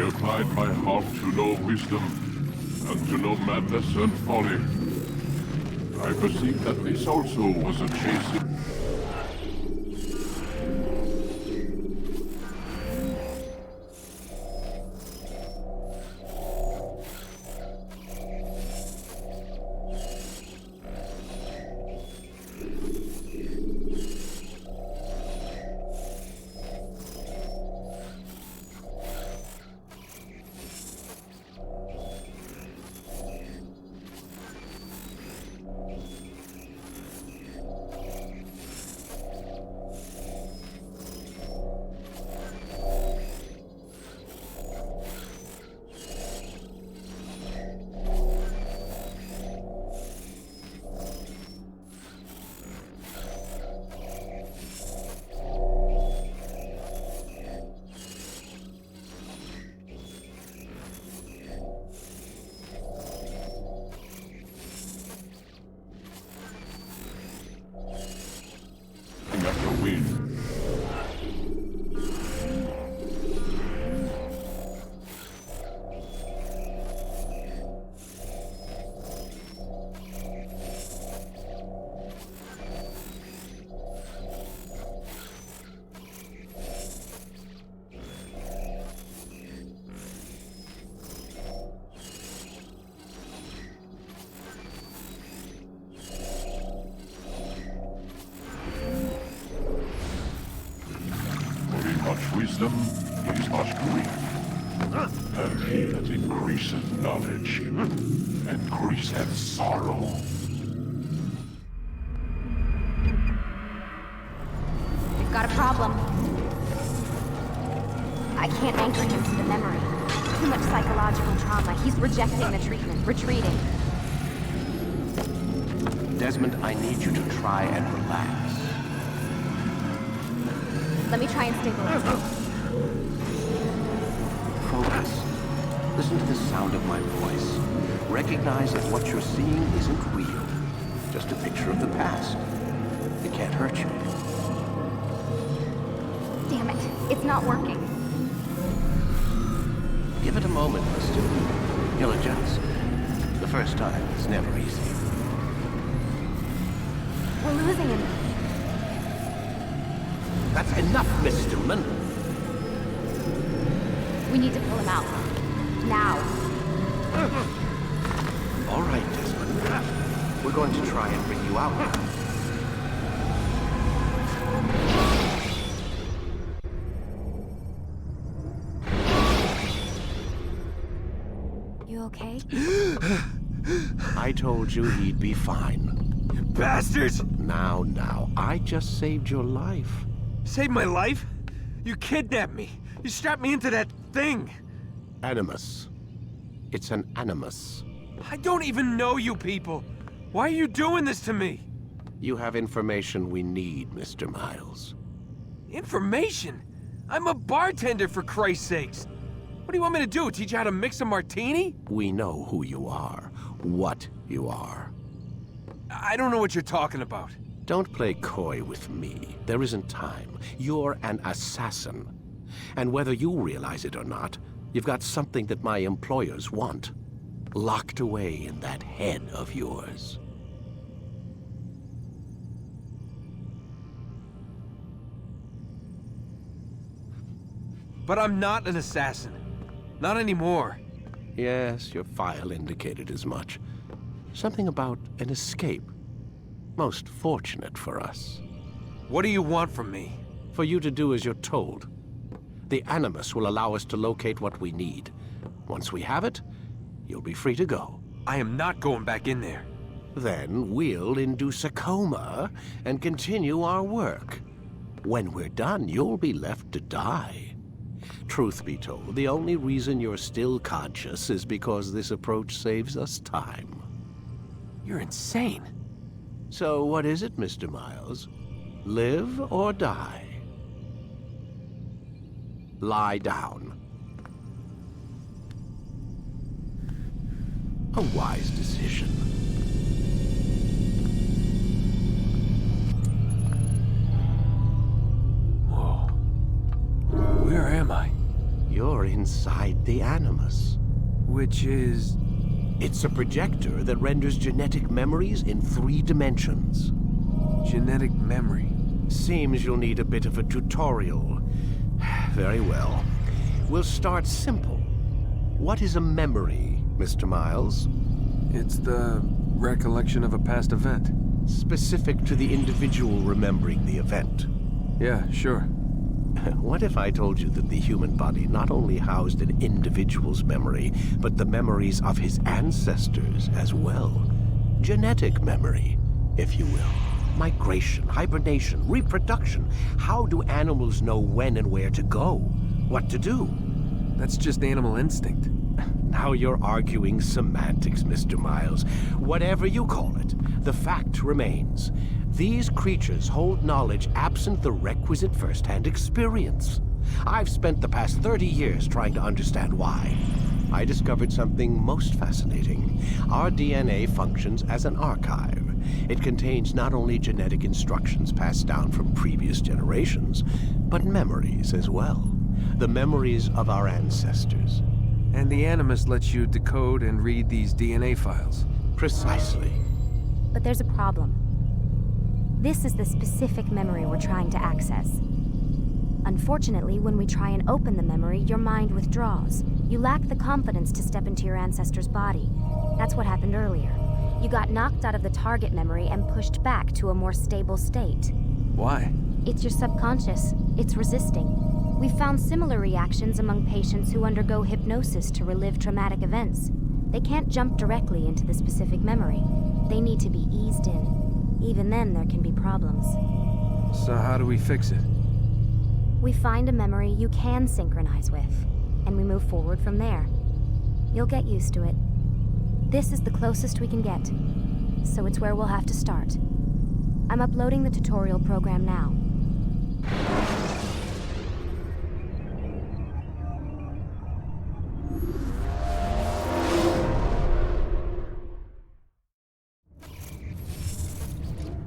applied my heart to know wisdom, and to know madness and folly. I perceived that this also was a chasing. Wisdom is much grief, and he that increaseth knowledge increaseth sorrow. We've got a problem. I can't anchor him to the memory. Too much psychological trauma. He's rejecting the treatment, retreating. Desmond, I need you to try and relax. Let me try and stabilize him. Focus. Listen to the sound of my voice. Recognize that what you're seeing isn't real. Just a picture of the past. It can't hurt you. Damn it. It's not working. Give it a moment, mister. You'll adjust. The first time is never easy. We're losing him. That's enough, Miss Stillman. We need to pull him out. Now. All right, Desmond. We're going to try and bring you out now. You okay? I told you he'd be fine. Bastards! Now, I just saved your life. Saved my life? You kidnapped me. You strapped me into that thing. Animus. It's an animus. I don't even know you people. Why are you doing this to me? You have information we need, Mr. Miles. Information? I'm a bartender, for Christ's sakes. What do you want me to do? Teach you how to mix a martini? We know who you are, what you are. I don't know what you're talking about. Don't play coy with me. There isn't time. You're an assassin. And whether you realize it or not, you've got something that my employers want. Locked away in that head of yours. But I'm not an assassin. Not anymore. Yes, your file indicated as much. Something about an escape. Most fortunate for us. What do you want from me? For you to do as you're told. The Animus will allow us to locate what we need. Once we have it, you'll be free to go. I am not going back in there. Then we'll induce a coma and continue our work. When we're done, you'll be left to die. Truth be told, the only reason you're still conscious is because this approach saves us time. You're insane. So what is it, Mr. Miles? Live or die? Lie down. A wise decision. Whoa. Where am I? You're in inside the Animus. Which is... It's a projector that renders genetic memories in 3 dimensions. genetic memory. Seems you'll need a bit of a tutorial. Very well. We'll start simple. What is a memory, Mr. Miles? It's the recollection of a past event. Specific to the individual remembering the event. Yeah, sure. What if I told you that the human body not only housed an individual's memory, but the memories of his ancestors as well? Genetic memory, if you will. Migration, hibernation, reproduction. How do animals know when and where to go? What to do? That's just animal instinct. Now you're arguing semantics, Mr. Miles. Whatever you call it, the fact remains. These creatures hold knowledge absent the requisite first-hand experience. I've spent the past 30 years trying to understand why. I discovered something most fascinating. Our DNA functions as an archive. It contains not only genetic instructions passed down from previous generations, but memories as well. The memories of our ancestors. And the Animus lets you decode and read these DNA files. Precisely. But there's a problem. This is the specific memory we're trying to access. Unfortunately, when we try and open the memory, your mind withdraws. You lack the confidence to step into your ancestor's body. That's what happened earlier. You got knocked out of the target memory and pushed back to a more stable state. Why? It's your subconscious. It's resisting. We found similar reactions among patients who undergo hypnosis to relive traumatic events. They can't jump directly into the specific memory. They need to be eased in. Even then, there can be problems. So how do we fix it? We find a memory you can synchronize with, and we move forward from there. You'll get used to it. This is the closest we can get, so it's where we'll have to start. I'm uploading the tutorial program now.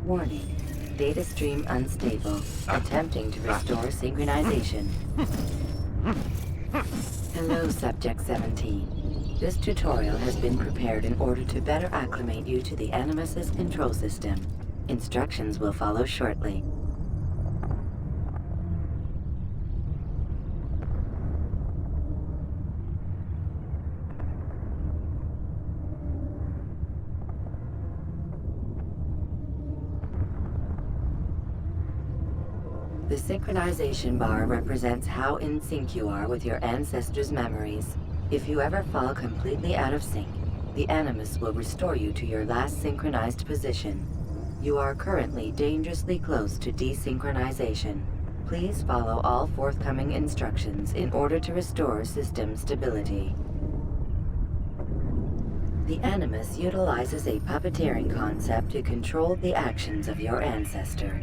Warning. Data stream unstable. Attempting to restore synchronization. Hello, Subject 17. This tutorial has been prepared in order to better acclimate you to the Animus's control system. Instructions will follow shortly. The synchronization bar represents how in sync you are with your ancestors' memories. If you ever fall completely out of sync, the Animus will restore you to your last synchronized position. You are currently dangerously close to desynchronization. Please follow all forthcoming instructions in order to restore system stability. The Animus utilizes a puppeteering concept to control the actions of your ancestor.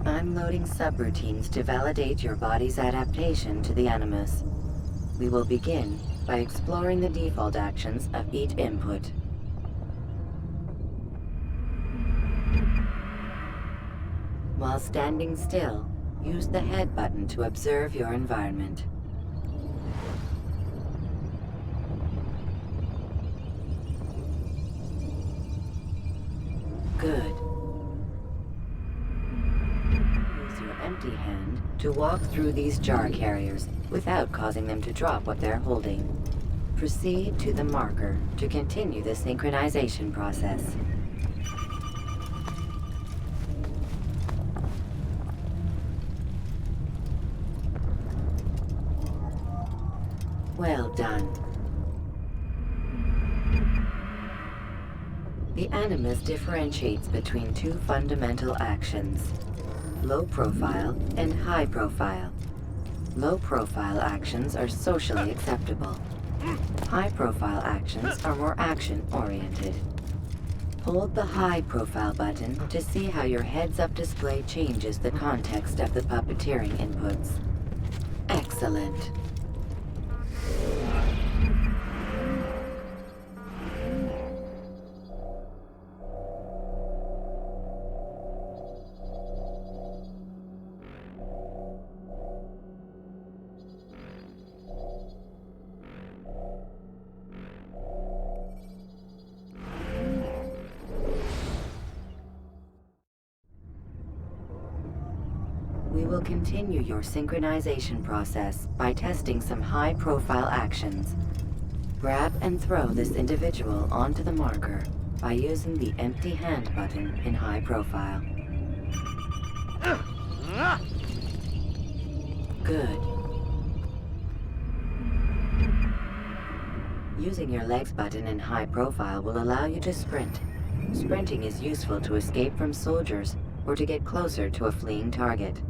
I'm loading subroutines to validate your body's adaptation to the Animus. We will begin by exploring the default actions of each input. While standing still, use the head button to observe your environment. Good. Empty hand to walk through these jar carriers without causing them to drop what they're holding. Proceed to the marker to continue the synchronization process. Well done. The Animus differentiates between 2 fundamental actions. Low profile and high profile. Low profile actions are socially acceptable. High profile actions are more action oriented. Hold the high profile button to see how your heads-up display changes the context of the puppeteering inputs. Excellent. We will continue your synchronization process by testing some high-profile actions. Grab and throw this individual onto the marker by using the empty hand button in high profile. Good. Using your legs button in high profile will allow you to sprint. Sprinting is useful to escape from soldiers or to get closer to a fleeing target.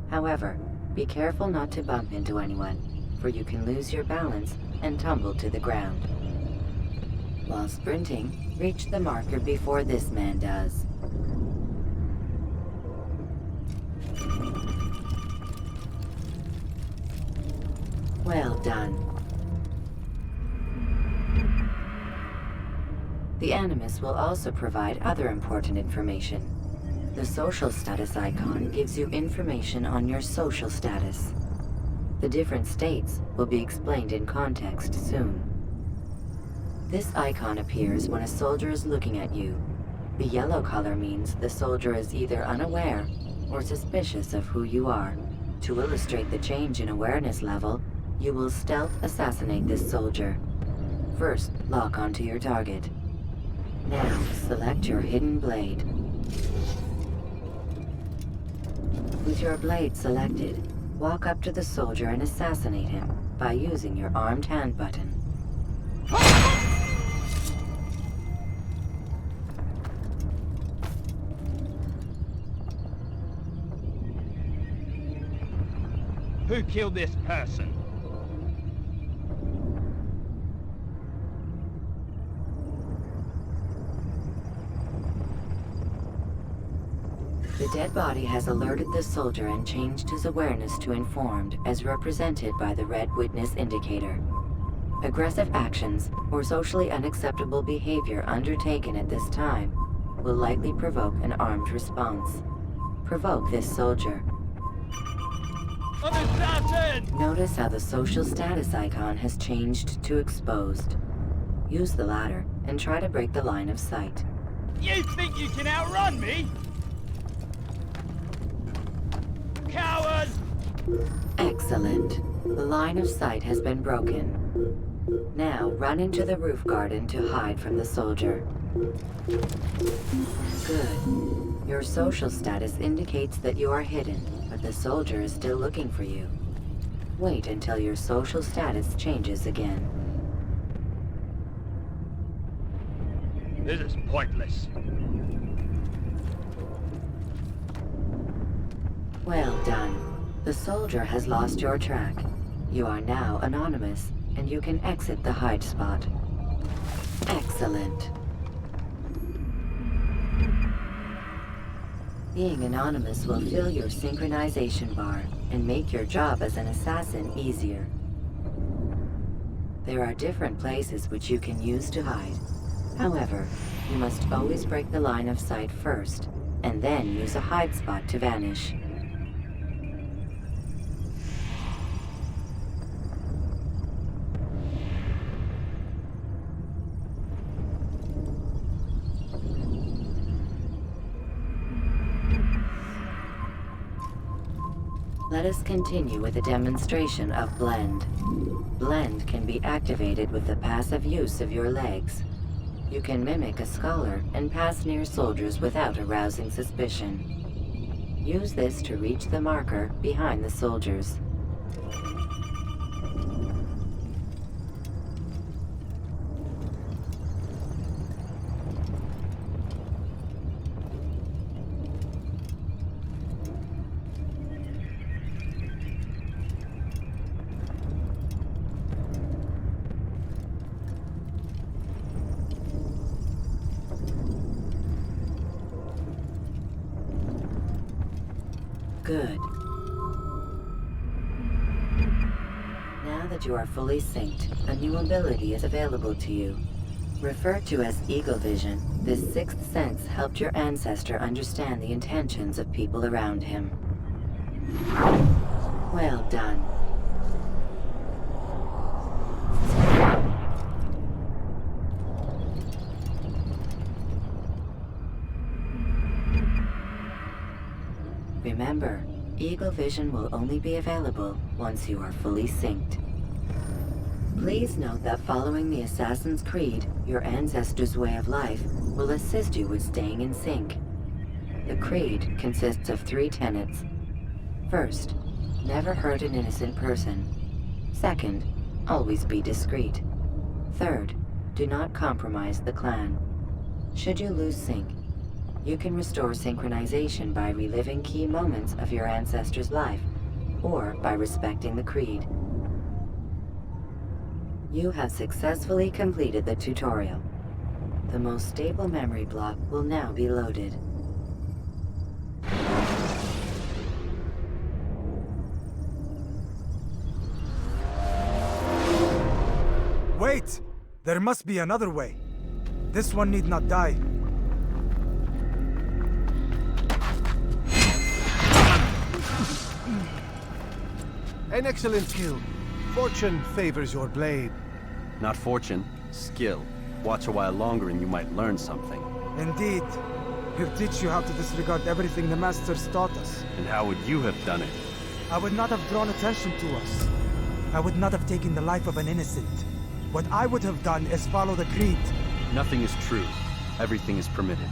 However, be careful not to bump into anyone, for you can lose your balance and tumble to the ground. While sprinting, reach the marker before this man does. Well done. The Animus will also provide other important information. The social status icon gives you information on your social status. The different states will be explained in context soon. This icon appears when a soldier is looking at you. The yellow color means the soldier is either unaware or suspicious of who you are. To illustrate the change in awareness level, you will stealth assassinate this soldier. First, lock onto your target. Now, select your hidden blade. With your blade selected, walk up to the soldier and assassinate him by using your armed hand button. Who killed this person? The dead body has alerted the soldier and changed his awareness to informed, as represented by the red witness indicator. Aggressive actions or socially unacceptable behavior undertaken at this time will likely provoke an armed response. Provoke this soldier. I'm assassin! Notice how the social status icon has changed to exposed. Use the ladder and try to break the line of sight. You think you can outrun me? Coward! Excellent. The line of sight has been broken. Now run into the roof garden to hide from the soldier. Good. Your social status indicates that you are hidden, but the soldier is still looking for you. Wait until your social status changes again. This is pointless. Well done. The soldier has lost your track. You are now anonymous, and you can exit the hide spot. Excellent. Being anonymous will fill your synchronization bar and make your job as an assassin easier. There are different places which you can use to hide. However, you must always break the line of sight first, and then use a hide spot to vanish. Let us continue with a demonstration of Blend. Blend can be activated with the passive use of your legs. You can mimic a scholar and pass near soldiers without arousing suspicion. Use this to reach the marker behind the soldiers. Good. Now that you are fully synced, a new ability is available to you. Referred to as Eagle Vision, this sixth sense helped your ancestor understand the intentions of people around him. Well done. Remember, Eagle vision will only be available once you are fully synced. Please note that following the Assassin's Creed, your ancestors' way of life will assist you with staying in sync. The Creed consists of 3 tenets. First, never hurt an innocent person. Second, always be discreet. Third, do not compromise the clan. Should you lose sync, you can restore synchronization by reliving key moments of your ancestor's life, or by respecting the Creed. You have successfully completed the tutorial. The most stable memory block will now be loaded. Wait! There must be another way. This one need not die. An excellent skill. Fortune favors your blade. Not fortune, skill. Watch a while longer and you might learn something. Indeed. He'll teach you how to disregard everything the Masters taught us. And how would you have done it? I would not have drawn attention to us. I would not have taken the life of an innocent. What I would have done is follow the Creed. Nothing is true. Everything is permitted.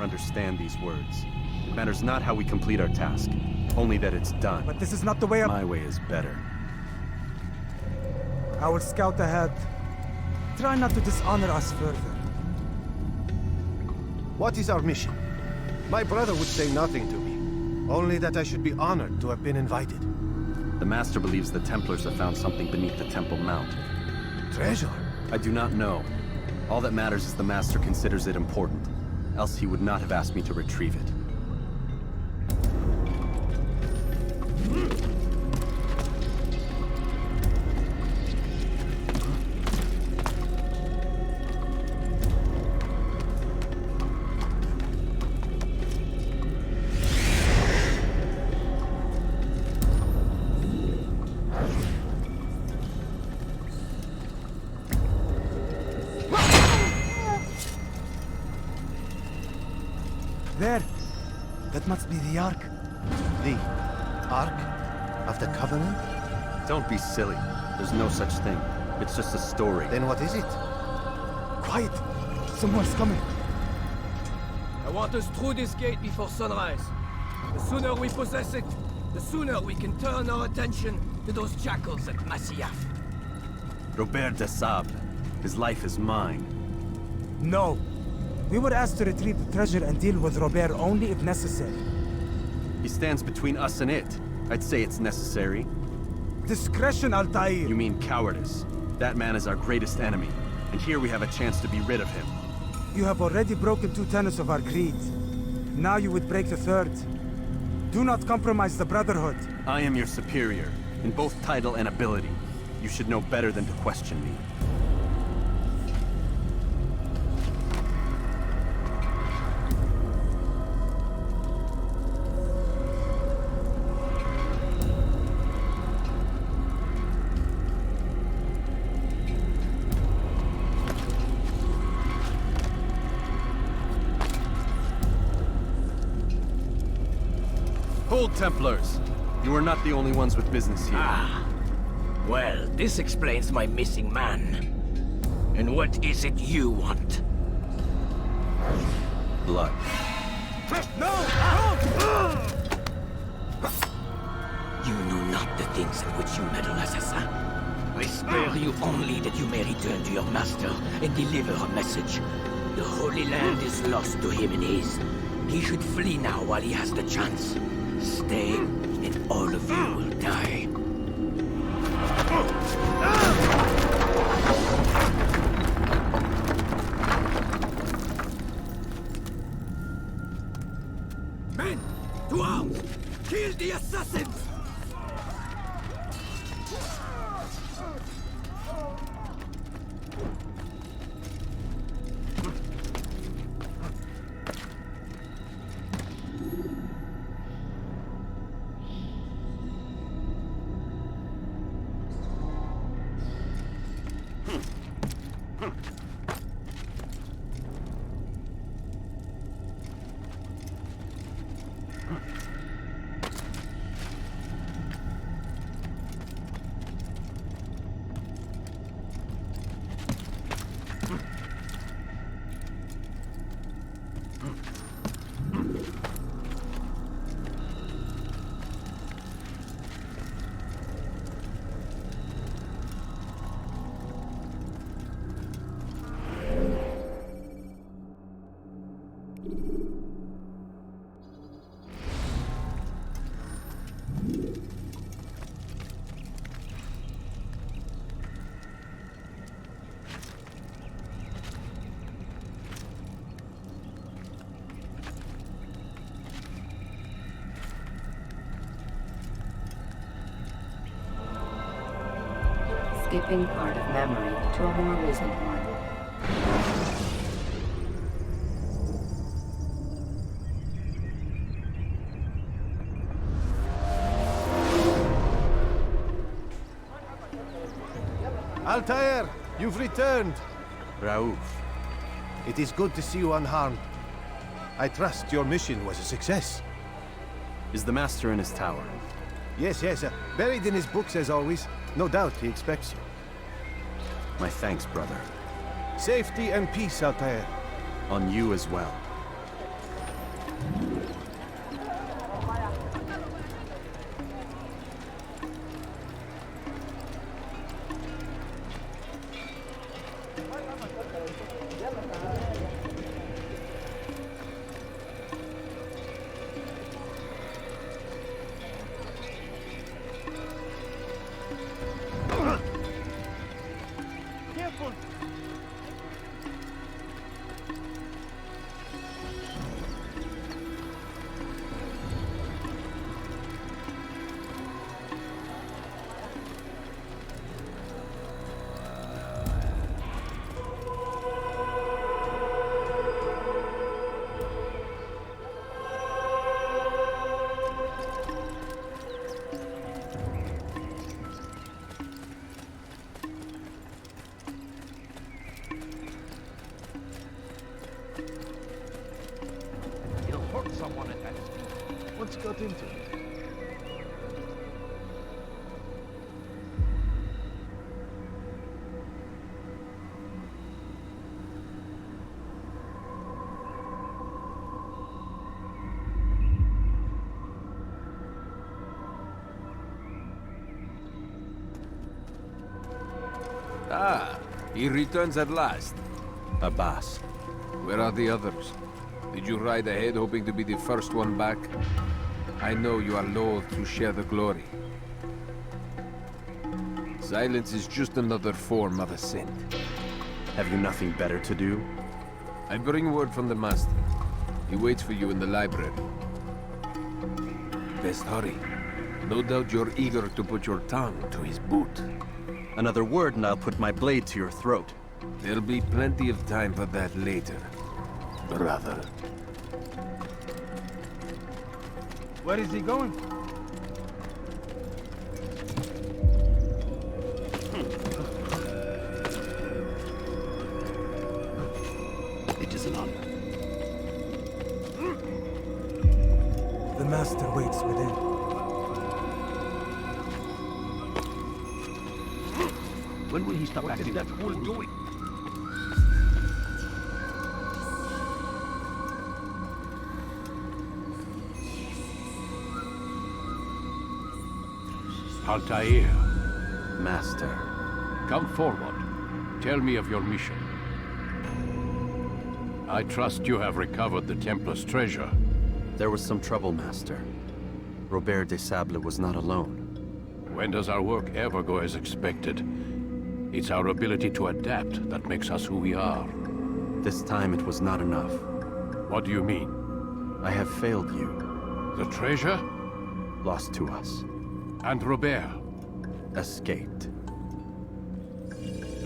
Understand these words. It matters not how we complete our task, only that it's done. But this is not the way My way is better. I will scout ahead. Try not to dishonor us further. What is our mission? My brother would say nothing to me. Only that I should be honored to have been invited. The Master believes the Templars have found something beneath the Temple Mount. Treasure? I do not know. All that matters is the Master considers it important. Else he would not have asked me to retrieve it. There! That must be the Ark. The Ark of the Covenant? Don't be silly. There's no such thing. It's just a story. Then what is it? Quiet! Someone's coming. I want us through this gate before sunrise. The sooner we possess it, the sooner we can turn our attention to those jackals at Masyaf. Robert de Sable. His life is mine. No. We were asked to retrieve the treasure and deal with Robert only if necessary. He stands between us and it. I'd say it's necessary. Discretion, Altair! You mean cowardice. That man is our greatest enemy, and here we have a chance to be rid of him. You have already broken 2 tenets of our creed. Now you would break the 3rd. Do not compromise the Brotherhood. I am your superior, in both title and ability. You should know better than to question me. Hold, Templars! You are not the only ones with business here. Ah. Well, this explains my missing man. And what is it you want? Blood. No! You know not the things in which you meddle, assassin. I spare you only that you may return to your master and deliver a message. The Holy Land is lost to him and his. He should flee now while he has the chance. Stay, and all of you will die. Men, to arms! Kill the assassins! skipping part of memory to a more recent one. Altair, you've returned. Raouf. It is good to see you unharmed. I trust your mission was a success. Is the Master in his tower? Yes, buried in his books as always. No doubt he expects you. My thanks, brother. Safety and peace, Altair. On you as well. Someone at that. What's got into it? Ah, he returns at last. Abbas. Where are the others? Did you ride ahead hoping to be the first one back? I know you are loath to share the glory. Silence is just another form of assent. Have you nothing better to do? I bring word from the Master. He waits for you in the library. Best hurry. No doubt you're eager to put your tongue to his boot. Another word and I'll put my blade to your throat. There'll be plenty of time for that later, brother. Where is he going? It is an honor. The Master waits within. When will he stop acting? What is that fool doing? Altair, Master. come forward. Tell me of your mission. I trust you have recovered the Templar's treasure. There was some trouble, Master. Robert de Sable was not alone. When does our work ever go as expected? It's our ability to adapt that makes us who we are. This time it was not enough. What do you mean? I have failed you. The treasure? Lost to us. And Robert? Escaped.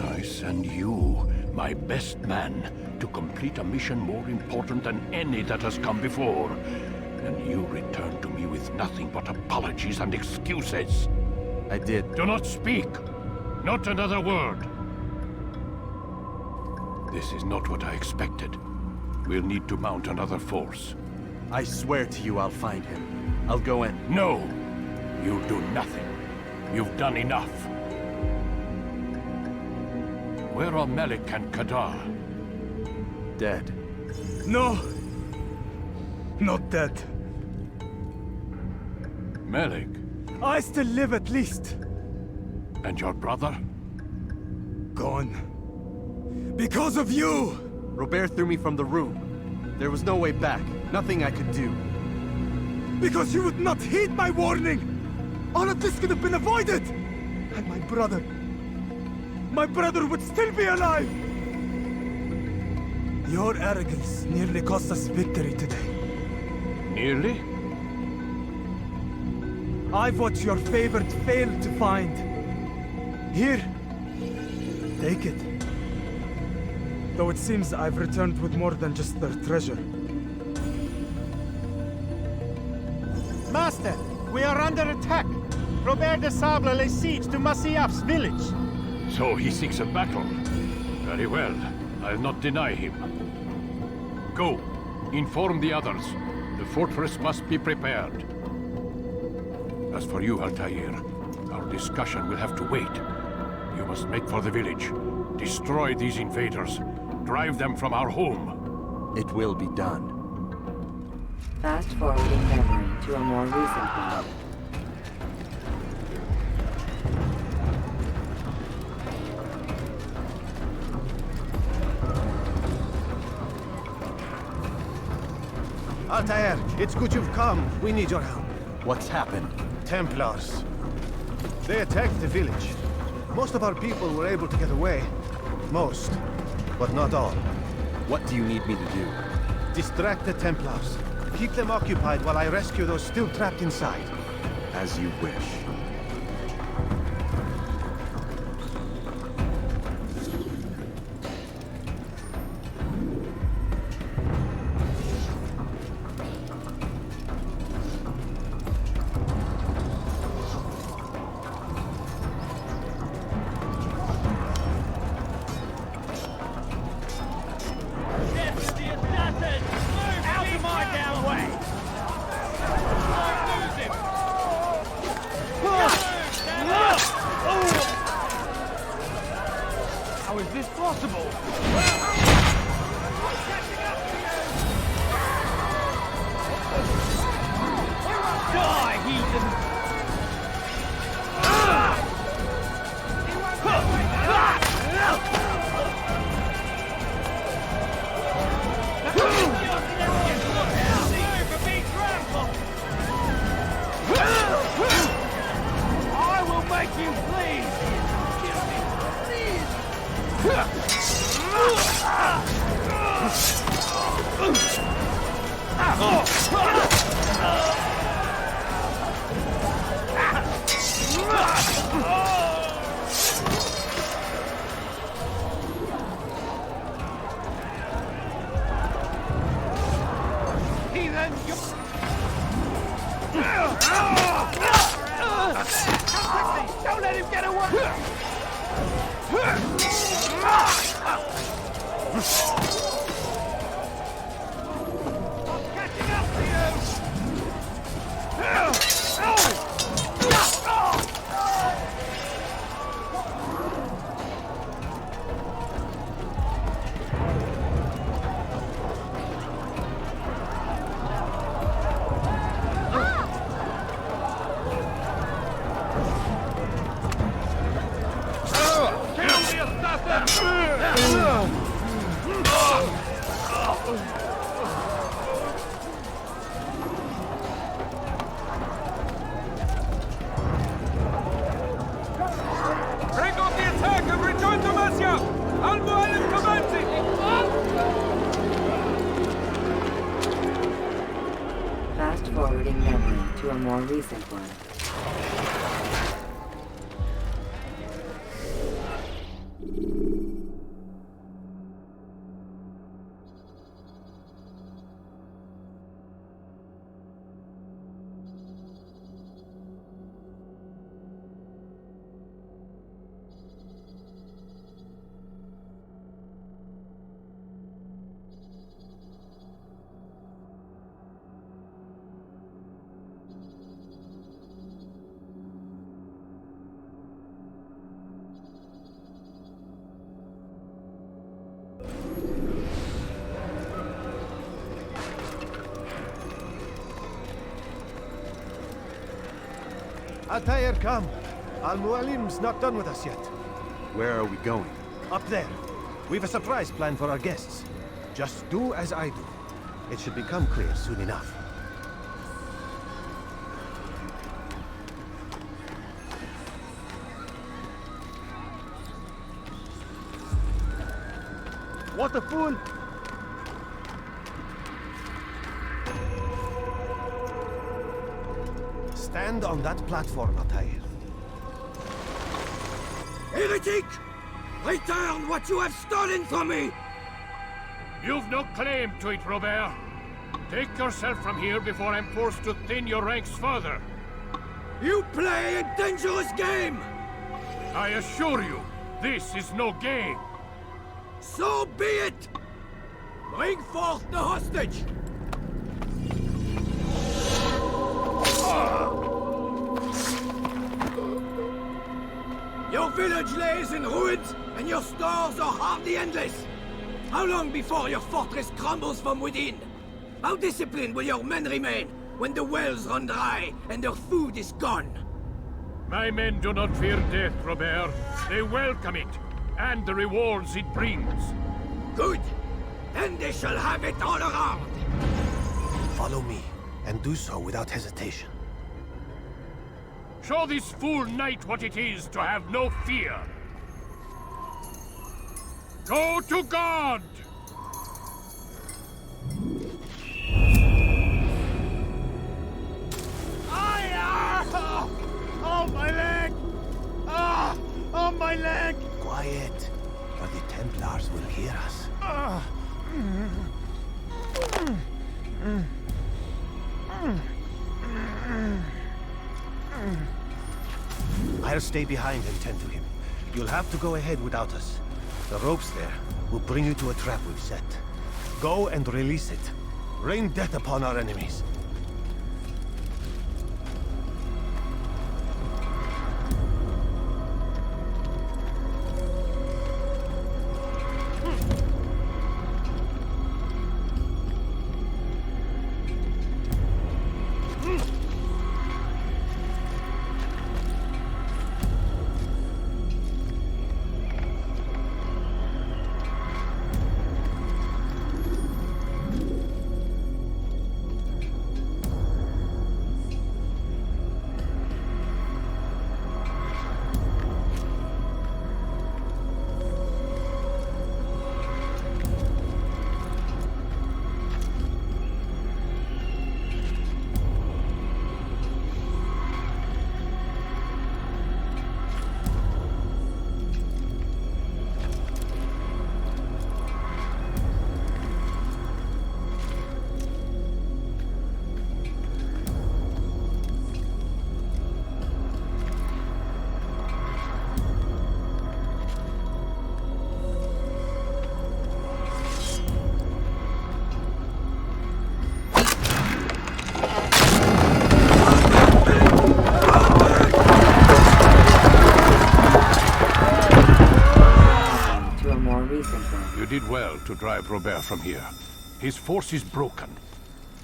I send you, my best man, to complete a mission more important than any that has come before. And you return to me with nothing but apologies and excuses. I did. Do not speak! Not another word! This is not what I expected. We'll need to mount another force. I swear to you I'll find him. I'll go in. No! You'll do nothing. You've done enough. Where are Melik and Kadar? Dead. No! Not dead. Melik? I still live at least. And your brother? Gone. Because of you! Robert threw me from the room. There was no way back. Nothing I could do. Because you would not heed my warning! All of this could have been avoided! And my brother would still be alive! Your arrogance nearly cost us victory today. Nearly? I've what your favored failed to find. Here, take it. Though it seems I've returned with more than just their treasure. Master, we are under attack. Robert de Sable lays siege to Masyaf's village. So he seeks a battle. Very well. I'll not deny him. Go. Inform the others. The fortress must be prepared. As for you, Altair, our discussion will have to wait. You must make for the village. Destroy these invaders. Drive them from our home. It will be done. Fast-forwarding memory to a more recent one. Altair, it's good you've come. We need your help. What's happened? Templars. They attacked the village. Most of our people were able to get away. Most, but not all. What do you need me to do? Distract the Templars. Keep them occupied while I rescue those still trapped inside. As you wish. How is this possible? Die, heathen! I will make you bleed! Don't let him get away! Catching up to you! Break off the attack and return to Masya! Al-Mu'allim commencing! Fast-forwarding memory to a more recent one. Altair, come. Al-Mu'allim's not done with us yet. Where are we going? Up there. We've a surprise plan for our guests. Just do as I do. It should become clear soon enough. What a fool! Stand on that platform, Altair. Heretic! Return what you have stolen from me! You've no claim to it, Robert. Take yourself from here before I'm forced to thin your ranks further. You play a dangerous game! I assure you, this is no game. So be it! Bring forth the hostage! Your village lays in ruins, and your stores are hardly endless. How long before your fortress crumbles from within? How disciplined will your men remain when the wells run dry and their food is gone? My men do not fear death, Robert. They welcome it, and the rewards it brings. Good. Then they shall have it all around. Follow me, and do so without hesitation. Show this fool knight what it is to have no fear. Go to God! Oh, my leg! Ah! Oh, my leg! Quiet, or the Templars will hear us. I'll stay behind and tend to him. You'll have to go ahead without us. The ropes there will bring you to a trap we've set. Go and release it. Rain death upon our enemies. You did well to drive Robert from here. His force is broken.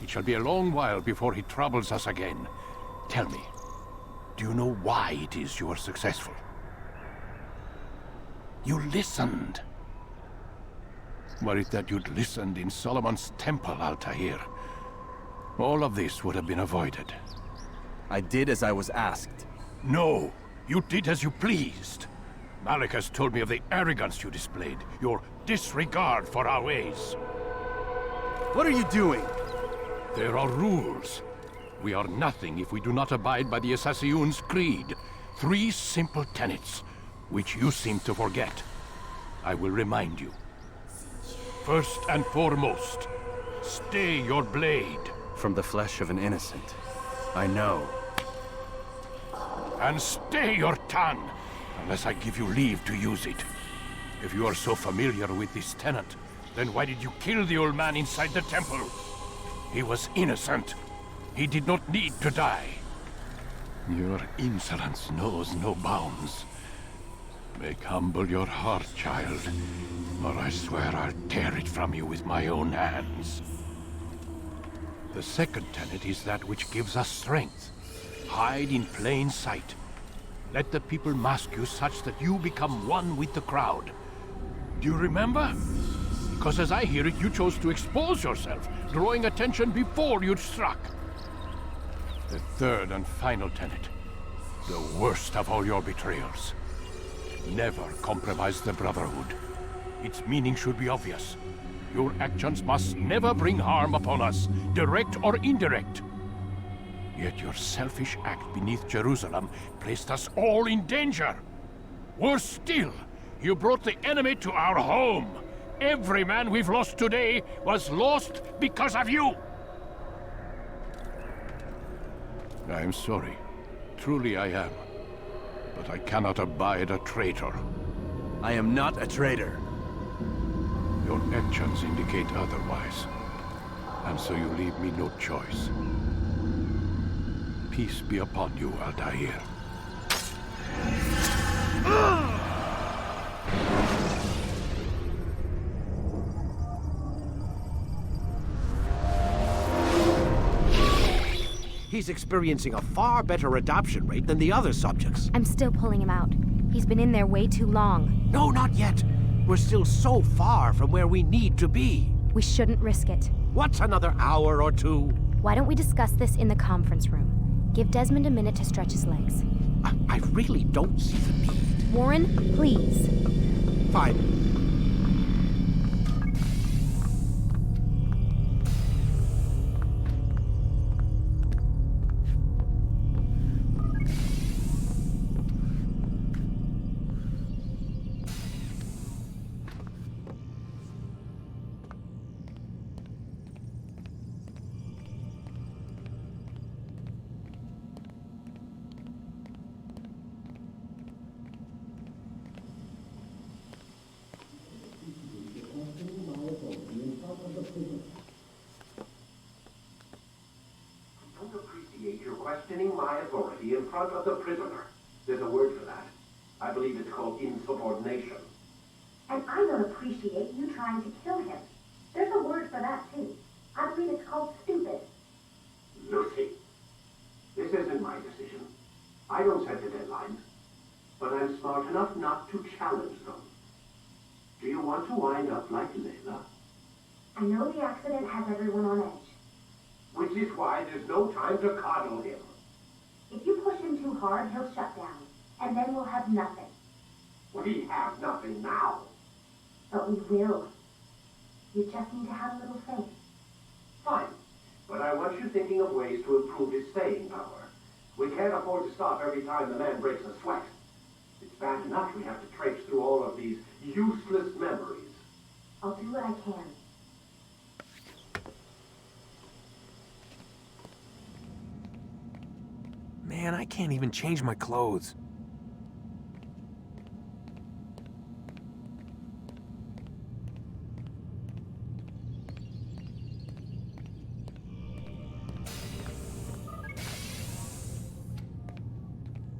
It shall be a long while before he troubles us again. Tell me, do you know why it is you are successful? You listened. Were it that you'd listened in Solomon's temple, Altair, all of this would have been avoided. I did as I was asked. No, you did as you pleased. Malik has told me of the arrogance you displayed, your disregard for our ways. What are you doing? There are rules. We are nothing if we do not abide by the Assassin's creed. 3 simple tenets, which you seem to forget. I will remind you. First and foremost, stay your blade. From the flesh of an innocent. I know. And stay your tongue, unless I give you leave to use it. If you are so familiar with this tenet, then why did you kill the old man inside the temple? He was innocent. He did not need to die. Your insolence knows no bounds. Make humble your heart, child, or I swear I'll tear it from you with my own hands. The second tenet is that which gives us strength. Hide in plain sight. Let the people mask you such that you become one with the crowd. Do you remember? Because as I hear it, you chose to expose yourself, drawing attention before you'd struck. The third and final tenet. The worst of all your betrayals. Never compromise the Brotherhood. Its meaning should be obvious. Your actions must never bring harm upon us, direct or indirect. Yet your selfish act beneath Jerusalem placed us all in danger. Worse still, You brought the enemy to our home. Every man we've lost today was lost because of you. I am sorry. Truly I am. But I cannot abide a traitor. I am not a traitor. Your actions indicate otherwise. And so you leave me no choice. Peace be upon you, Altair. He's experiencing a far better adoption rate than the other subjects. I'm still pulling him out. He's been in there way too long. No, not yet. We're still so far from where we need to be. We shouldn't risk it. What's another hour or two? Why don't we discuss this in the conference room? Give Desmond a minute to stretch his legs. I really don't see the need. Warren, please. Fine. You're questioning my authority in front of the prisoner. There's a word for that. I believe it's called insubordination. And I don't appreciate you trying to kill him. There's a word for that, too. I believe it's called stupid. Lucy, this isn't my decision. I don't set the deadlines. But I'm smart enough not to challenge them. Do you want to wind up like Layla? I know the accident has everyone on edge. Which is why there's no time to coddle him. If you push him too hard, he'll shut down. And then we'll have nothing. We have nothing now. But we will. You just need to have a little faith. Fine. But I want you thinking of ways to improve his staying power. We can't afford to stop every time the man breaks a sweat. It's bad enough we have to traipse through all of these useless memories. I'll do what I can. Man, I can't even change my clothes.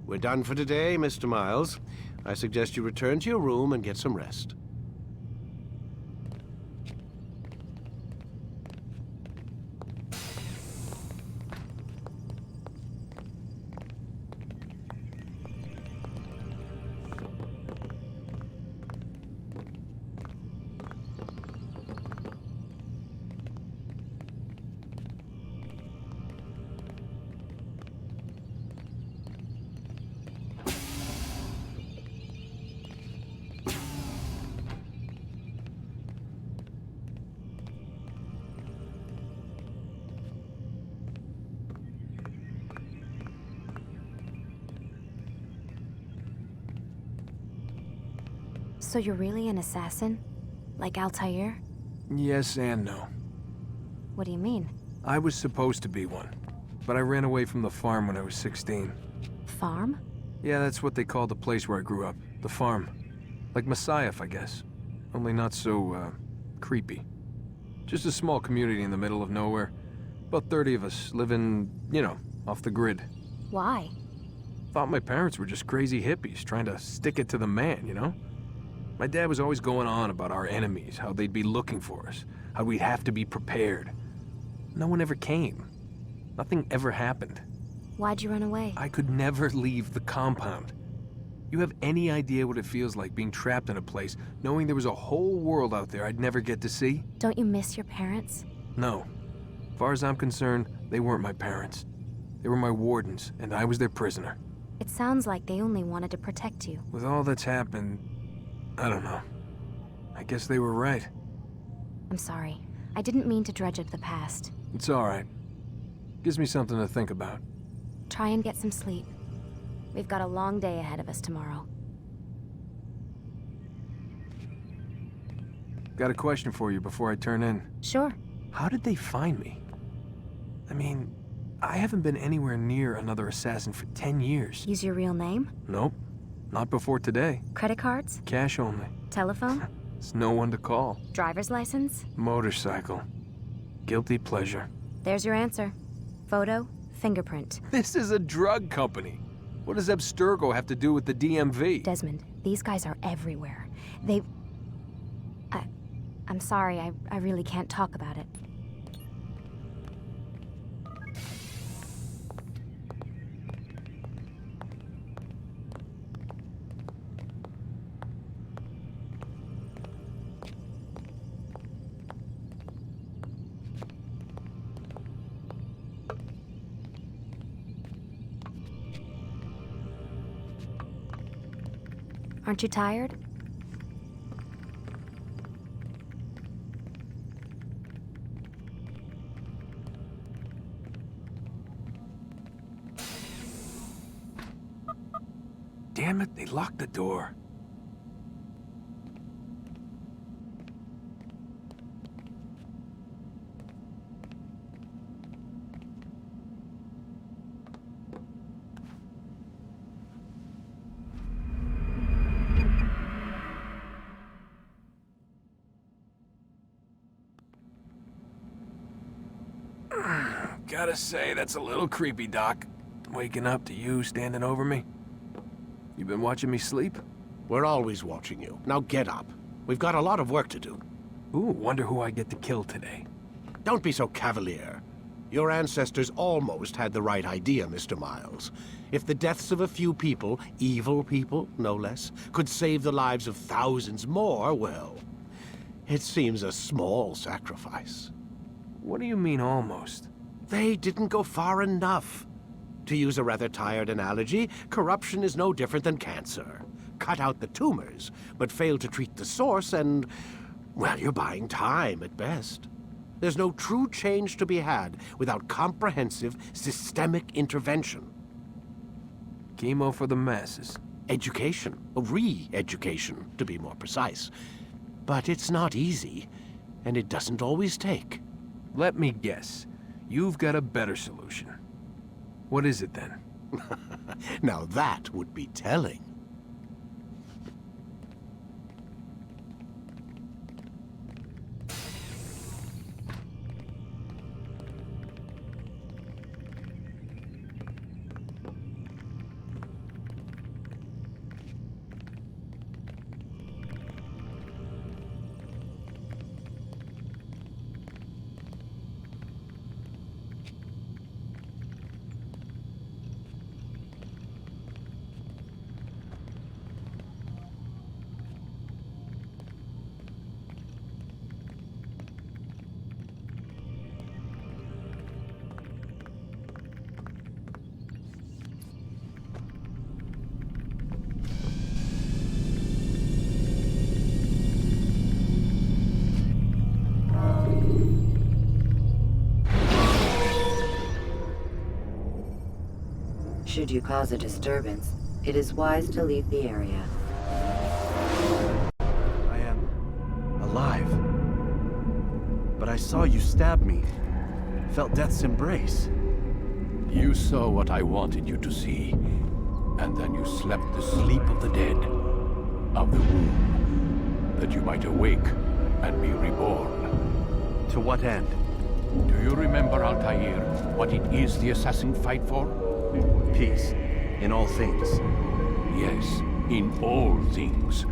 We're done for today, Mr. Miles. I suggest you return to your room and get some rest. So you're really an assassin? Like Altair? Yes and no. What do you mean? I was supposed to be one, but I ran away from the farm when I was 16. Farm? Yeah, that's what they called the place where I grew up. The farm. Like Messiah, I guess. Only not so, creepy. Just a small community in the middle of nowhere. About 30 of us living, you know, off the grid. Why? Thought my parents were just crazy hippies trying to stick it to the man, you know? My dad was always going on about our enemies, how they'd be looking for us, how we'd have to be prepared. No one ever came. Nothing ever happened. Why'd you run away? I could never leave the compound. You have any idea what it feels like being trapped in a place, knowing there was a whole world out there I'd never get to see? Don't you miss your parents? No. As far as I'm concerned, they weren't my parents. They were my wardens, and I was their prisoner. It sounds like they only wanted to protect you. With all that's happened, I don't know. I guess they were right. I'm sorry. I didn't mean to dredge up the past. It's all right. Gives me something to think about. Try and get some sleep. We've got a long day ahead of us tomorrow. Got a question for you before I turn in. Sure. How did they find me? I mean, I haven't been anywhere near another assassin for 10 years. Use your real name? Nope. Not before today. Credit cards? Cash only. Telephone? There's no one to call. Driver's license? Motorcycle. Guilty pleasure. There's your answer. Photo, fingerprint. This is a drug company. What does Abstergo have to do with the DMV? Desmond, these guys are everywhere. They... I'm sorry, I really can't talk about it. Aren't you tired? Damn it, they locked the door. Gotta say, that's a little creepy, Doc. Waking up to you standing over me. You been watching me sleep? We're always watching you. Now get up. We've got a lot of work to do. Ooh, wonder who I get to kill today. Don't be so cavalier. Your ancestors almost had the right idea, Mr. Miles. If the deaths of a few people, evil people, no less, could save the lives of thousands more, well, it seems a small sacrifice. What do you mean, almost? They didn't go far enough. To use a rather tired analogy, corruption is no different than cancer. Cut out the tumors, but fail to treat the source and, well, you're buying time at best. There's no true change to be had without comprehensive, systemic intervention. Chemo for the masses. Education, re-education, to be more precise. But it's not easy, and it doesn't always take. Let me guess. You've got a better solution. What is it, then? Now that would be telling. Should you cause a disturbance, it is wise to leave the area. I am alive. But I saw you stab me. Felt death's embrace. You saw what I wanted you to see, and then you slept the sleep of the dead, of the womb, that you might awake and be reborn. To what end? Do you remember, Altair, what it is the assassin fight for? Peace. In all things. Yes, in all things.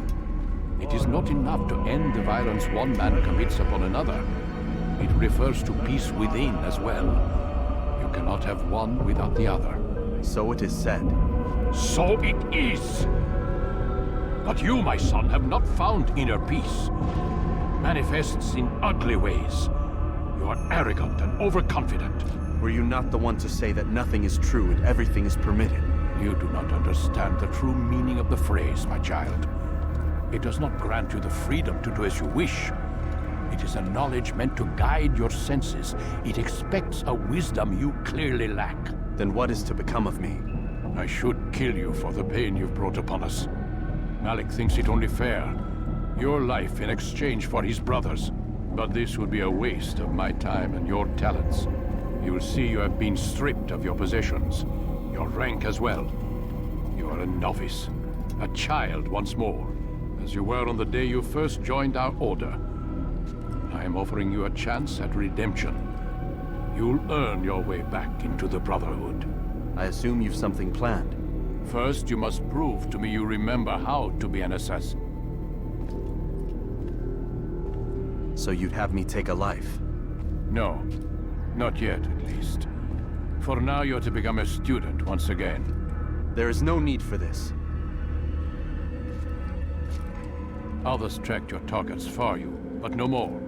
It is not enough to end the violence one man commits upon another. It refers to peace within as well. You cannot have one without the other. So it is said. So it is! But you, my son, have not found inner peace. It manifests in ugly ways. You are arrogant and overconfident. Were you not the one to say that nothing is true and everything is permitted? You do not understand the true meaning of the phrase, my child. It does not grant you the freedom to do as you wish. It is a knowledge meant to guide your senses. It expects a wisdom you clearly lack. Then what is to become of me? I should kill you for the pain you've brought upon us. Malik thinks it only fair. Your life in exchange for his brother's. But this would be a waste of my time and your talents. You will see you have been stripped of your possessions, your rank as well. You are a novice, a child once more, as you were on the day you first joined our order. I am offering you a chance at redemption. You'll earn your way back into the Brotherhood. I assume you've something planned. First, you must prove to me you remember how to be an assassin. So you'd have me take a life? No. Not yet, at least. For now, you're to become a student once again. There is no need for this. Others tracked your targets for you, but no more.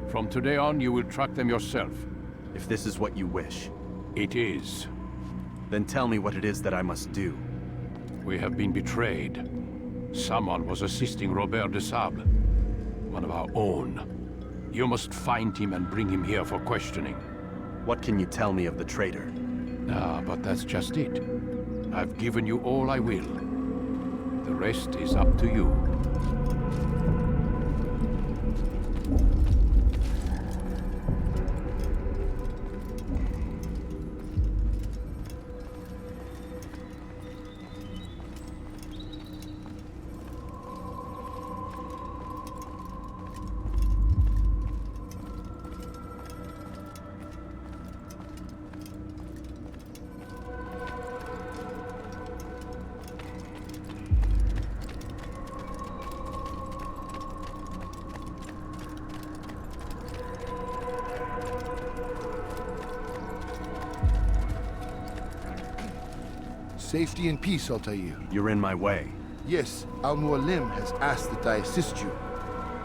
From today on, you will track them yourself. If this is what you wish. It is. Then tell me what it is that I must do. We have been betrayed. Someone was assisting Robert de Sable, one of our own. You must find him and bring him here for questioning. What can you tell me of the traitor? Ah, but that's just it. I've given you all I will. The rest is up to you. Safety and peace, Altair. You're in my way. Yes, Al-Mualim has asked that I assist you.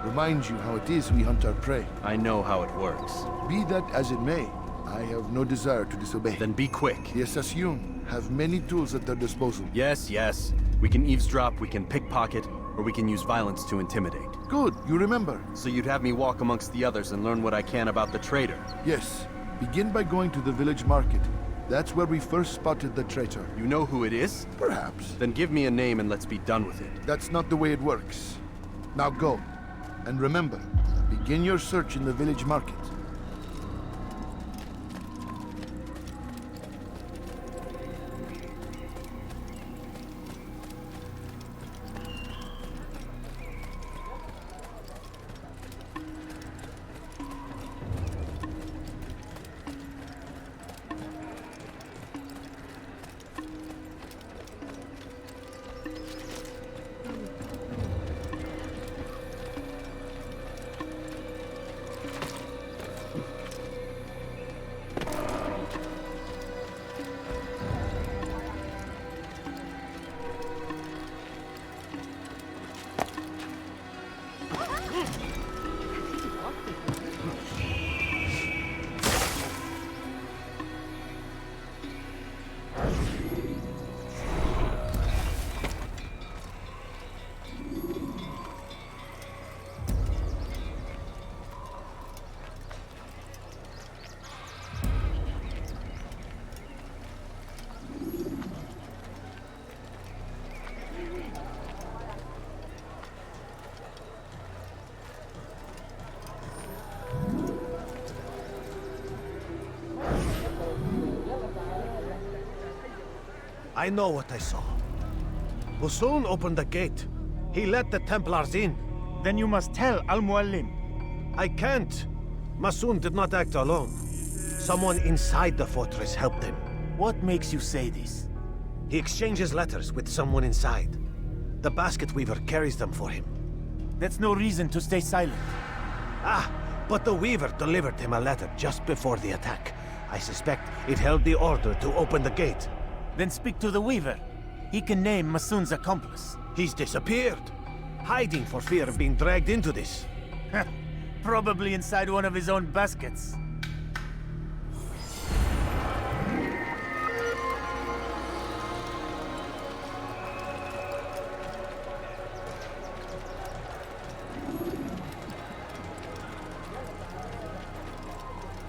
Remind you how it is we hunt our prey. I know how it works. Be that as it may, I have no desire to disobey. Then be quick. The Assassin have many tools at their disposal. Yes, yes. We can eavesdrop, we can pickpocket, or we can use violence to intimidate. Good, you remember. So you'd have me walk amongst the others and learn what I can about the traitor? Yes. Begin by going to the village market. That's where we first spotted the traitor. You know who it is? Perhaps. Then give me a name and let's be done with it. That's not the way it works. Now go. And remember, begin your search in the village market. I know what I saw. Musun opened the gate. He let the Templars in. Then you must tell Al-Mualim. I can't. Masun did not act alone. Someone inside the fortress helped him. What makes you say this? He exchanges letters with someone inside. The basket weaver carries them for him. That's no reason to stay silent. Ah, but the weaver delivered him a letter just before the attack. I suspect it held the order to open the gate. Then speak to the weaver. He can name Masun's accomplice. He's disappeared. Hiding for fear of being dragged into this. Probably inside one of his own baskets.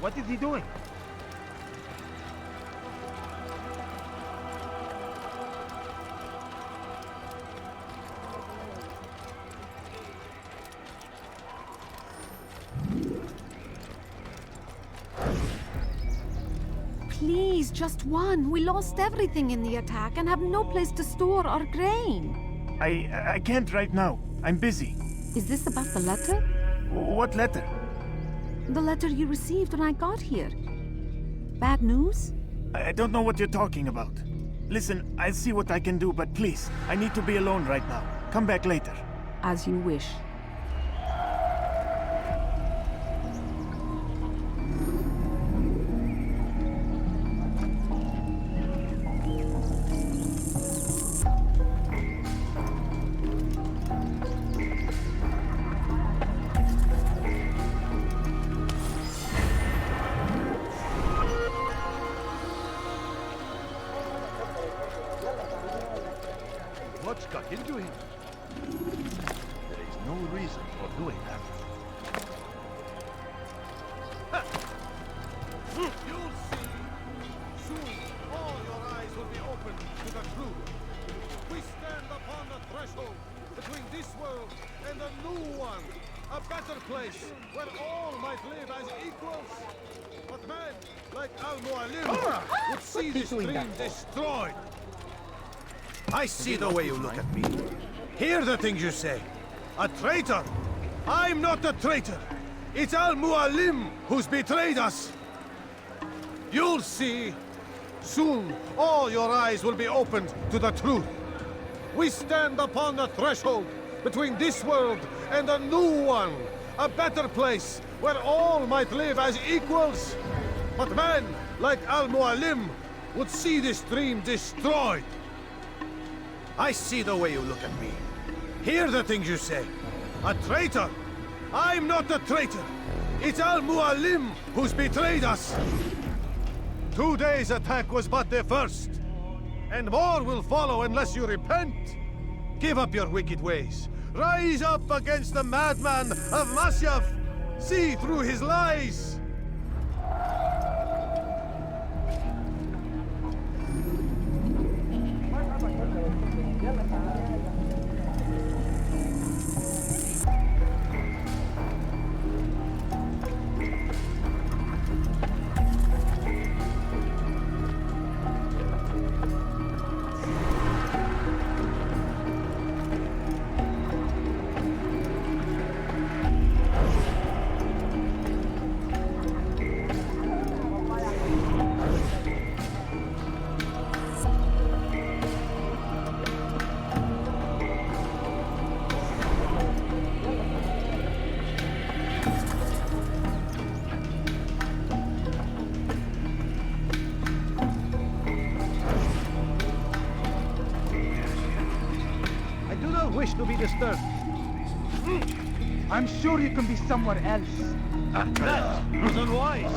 What is he doing? Please, just one. We lost everything in the attack and have no place to store our grain. I can't right now. I'm busy. Is this about the letter? What letter? The letter you received when I got here. Bad news? I don't know what you're talking about. Listen, I'll see what I can do, but please, I need to be alone right now. Come back later. As you wish. What's got into him? There is no reason for doing that. You'll see. Soon all your eyes will be open to the truth. We stand upon the threshold between this world and a new one. A better place where all might live as equals. But man, like Al-Mualim, would see this dream destroyed. I see the way you look at me. Hear the things you say. A traitor? I'm not a traitor. It's Al-Mualim who's betrayed us. You'll see. Soon, all your eyes will be opened to the truth. We stand upon the threshold between this world and a new one. A better place where all might live as equals. But man, like Al-Mualim, would see this dream destroyed. I see the way you look at me. Hear the things you say. A traitor? I'm not a traitor. It's Al-Mualim who's betrayed us. Today's attack was but the first. And more will follow unless you repent. Give up your wicked ways. Rise up against the madman of Masyaf. See through his lies. Wish to be disturbed. I'm sure you can be somewhere else. That was unwise.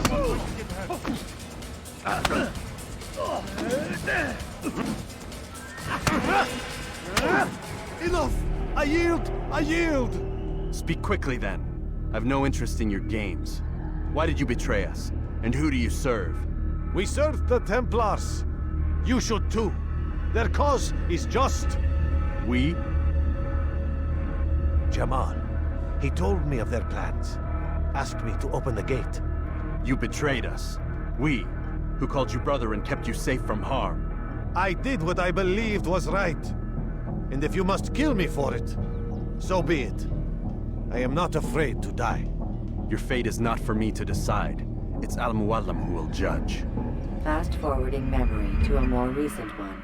Enough! I yield! I yield! Speak quickly then. I've no interest in your games. Why did you betray us? And who do you serve? We serve the Templars. You should too. Their cause is just. We? Jamal. He told me of their plans. Asked me to open the gate. You betrayed us. We, who called you brother and kept you safe from harm. I did what I believed was right. And if you must kill me for it, so be it. I am not afraid to die. Your fate is not for me to decide. It's Al-Mualim who will judge. Fast-forwarding memory to a more recent one.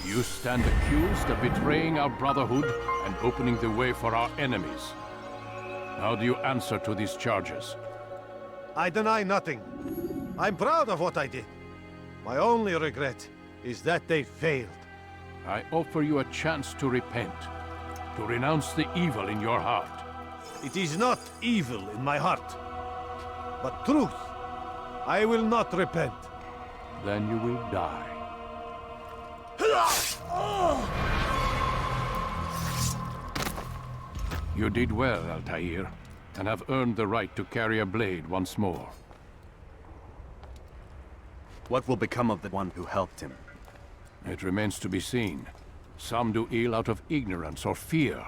You stand accused of betraying our brotherhood and opening the way for our enemies. How do you answer to these charges? I deny nothing. I'm proud of what I did. My only regret is that they failed. I offer you a chance to repent, to renounce the evil in your heart. It is not evil in my heart, but truth. I will not repent. Then you will die. You did well, Altair, and have earned the right to carry a blade once more. What will become of the one who helped him? It remains to be seen. Some do ill out of ignorance or fear.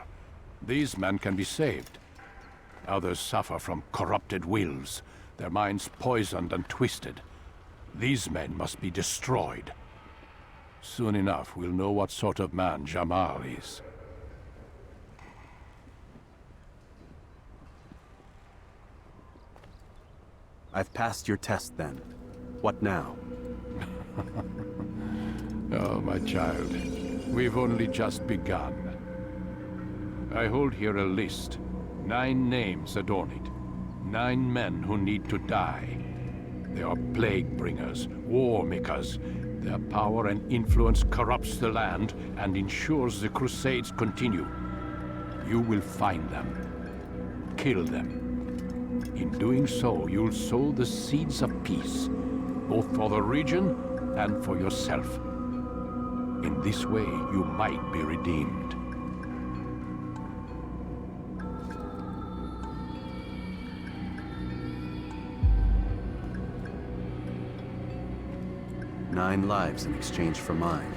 These men can be saved. Others suffer from corrupted wills, their minds poisoned and twisted. These men must be destroyed. Soon enough, we'll know what sort of man Jamal is. I've passed your test then. What now? Oh, my child. We've only just begun. I hold here a list. 9 names adorn it. 9 men who need to die. They are plague bringers, war makers. Their power and influence corrupts the land and ensures the Crusades continue. You will find them. Kill them. In doing so, you'll sow the seeds of peace, both for the region and for yourself. In this way, you might be redeemed. Nine lives in exchange for mine.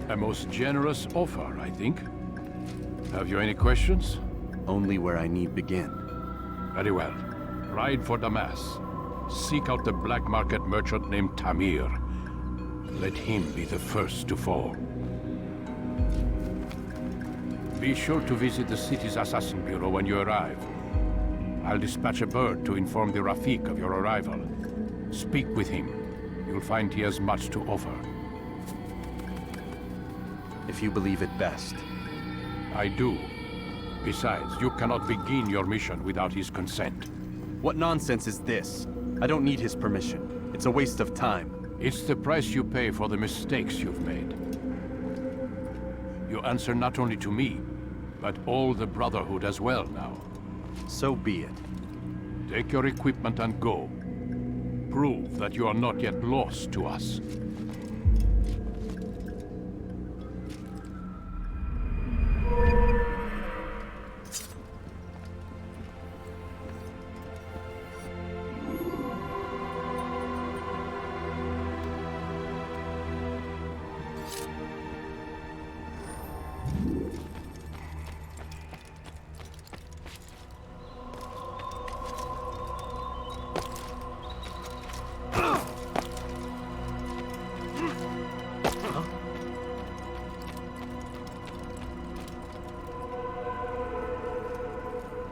A most generous offer, I think. Have you any questions? Only where I need begin. Very well. Ride for Damascus. Seek out the black market merchant named Tamir. Let him be the first to fall. Be sure to visit the city's assassin bureau when you arrive. I'll dispatch a bird to inform the Rafik of your arrival. Speak with him. You'll find he has much to offer. If you believe it best. I do. Besides, you cannot begin your mission without his consent. What nonsense is this? I don't need his permission. It's a waste of time. It's the price you pay for the mistakes you've made. You answer not only to me, but all the Brotherhood as well now. So be it. Take your equipment and go. Prove that you are not yet lost to us.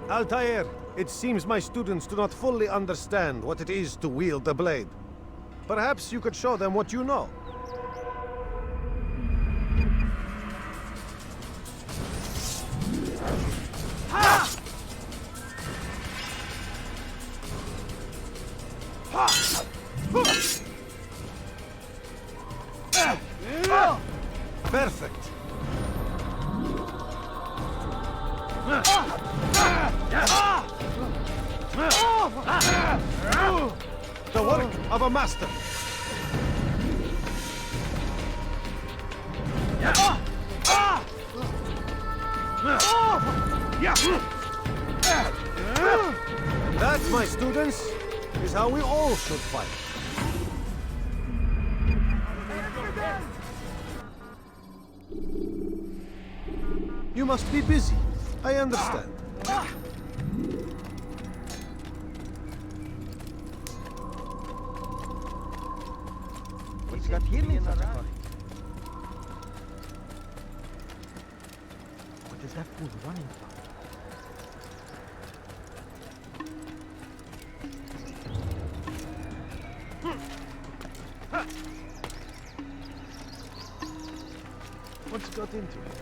Altair, it seems my students do not fully understand what it is to wield the blade. Perhaps you could show them what you know. Perfect. The work of a master. That, my students, is how we all should fight. You must be busy. I understand. What is that fool running from? What's got into it?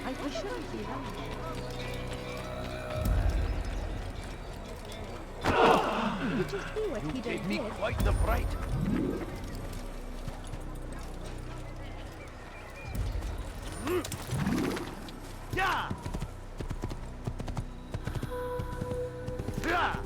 I shouldn't be that. Did you see what he Gave me did? quite the fright. Yeah! Yeah!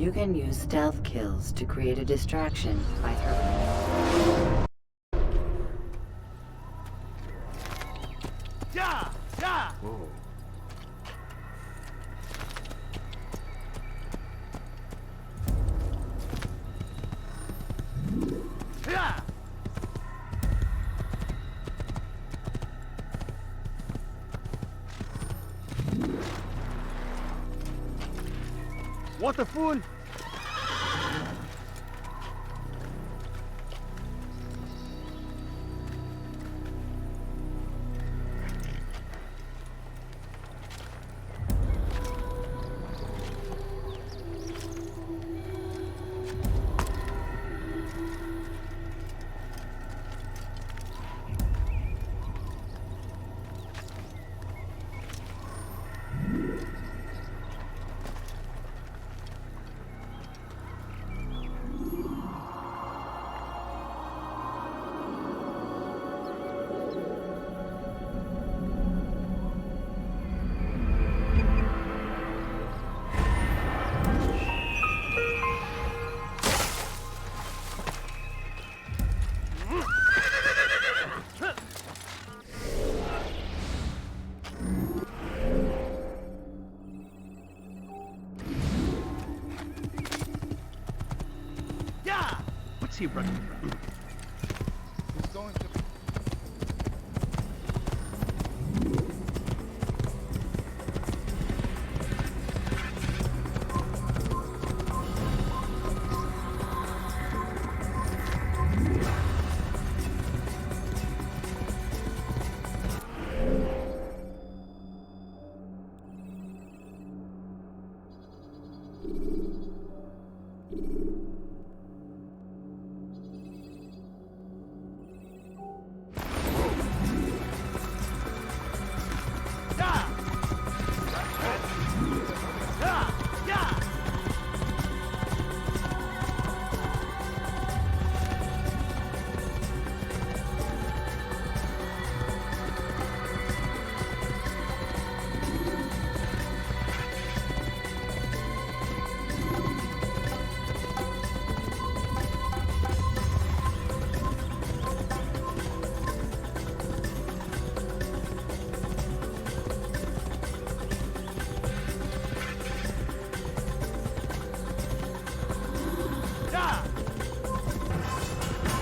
You can use stealth kills to create a distraction by throwing. Yeah! Yeah! Whoa. Yeah! What a fool! What's he running from? He's going to...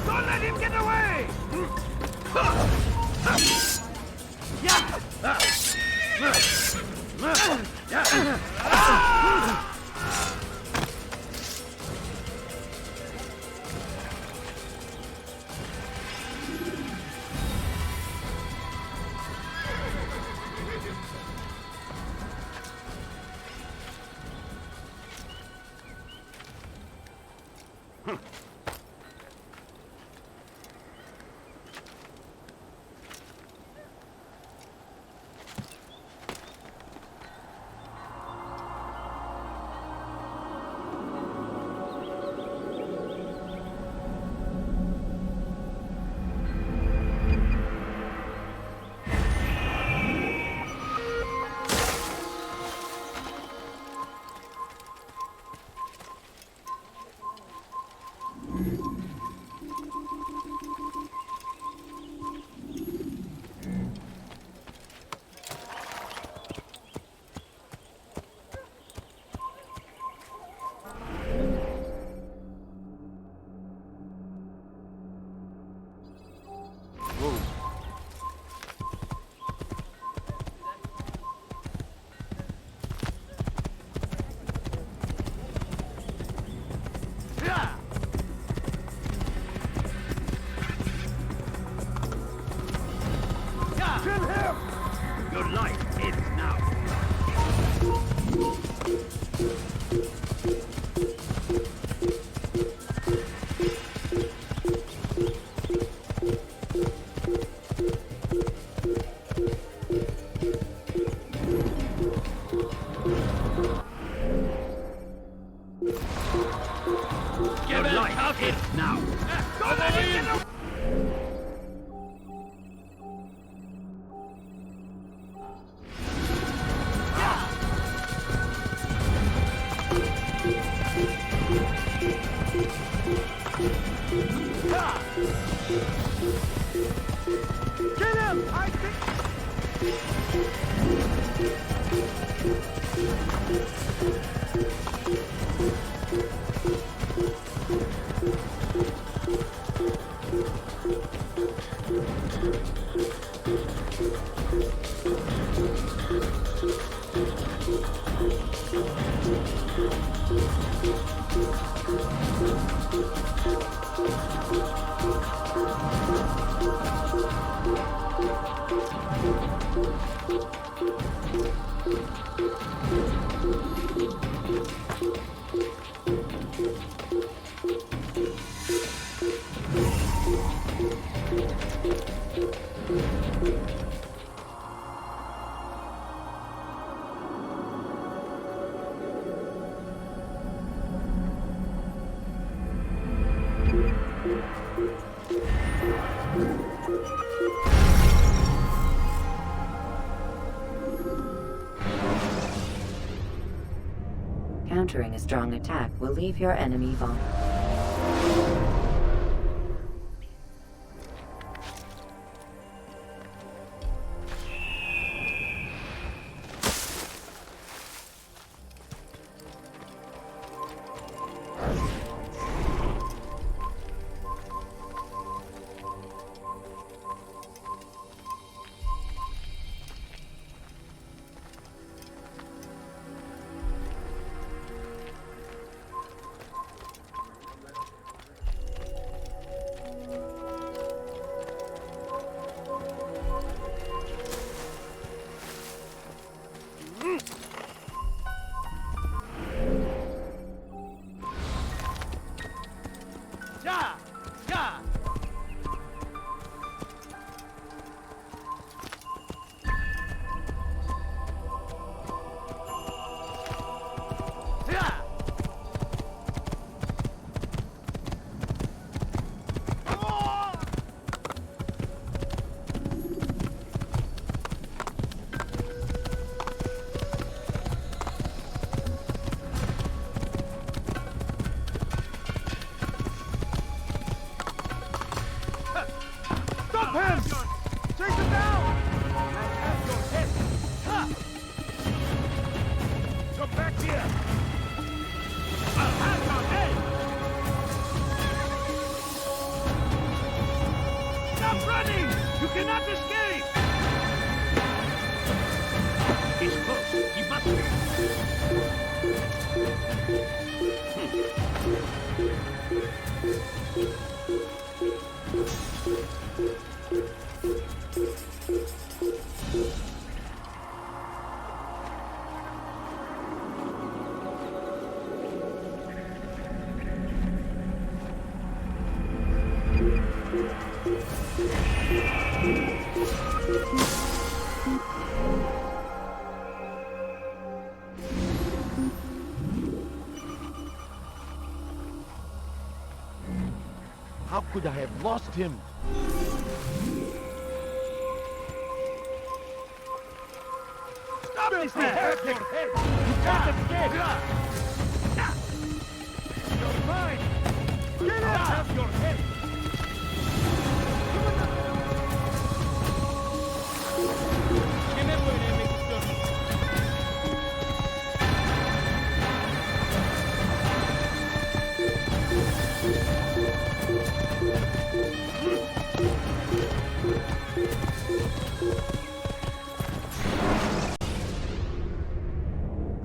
Don't let him get away! Countering a strong attack will leave your enemy vulnerable. How could I have lost him? Stop this! I have your head! You can't escape! You're mine! Get out! I have your head!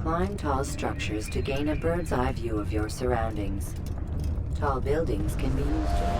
Climb tall structures to gain a bird's eye view of your surroundings. Tall buildings can be used to...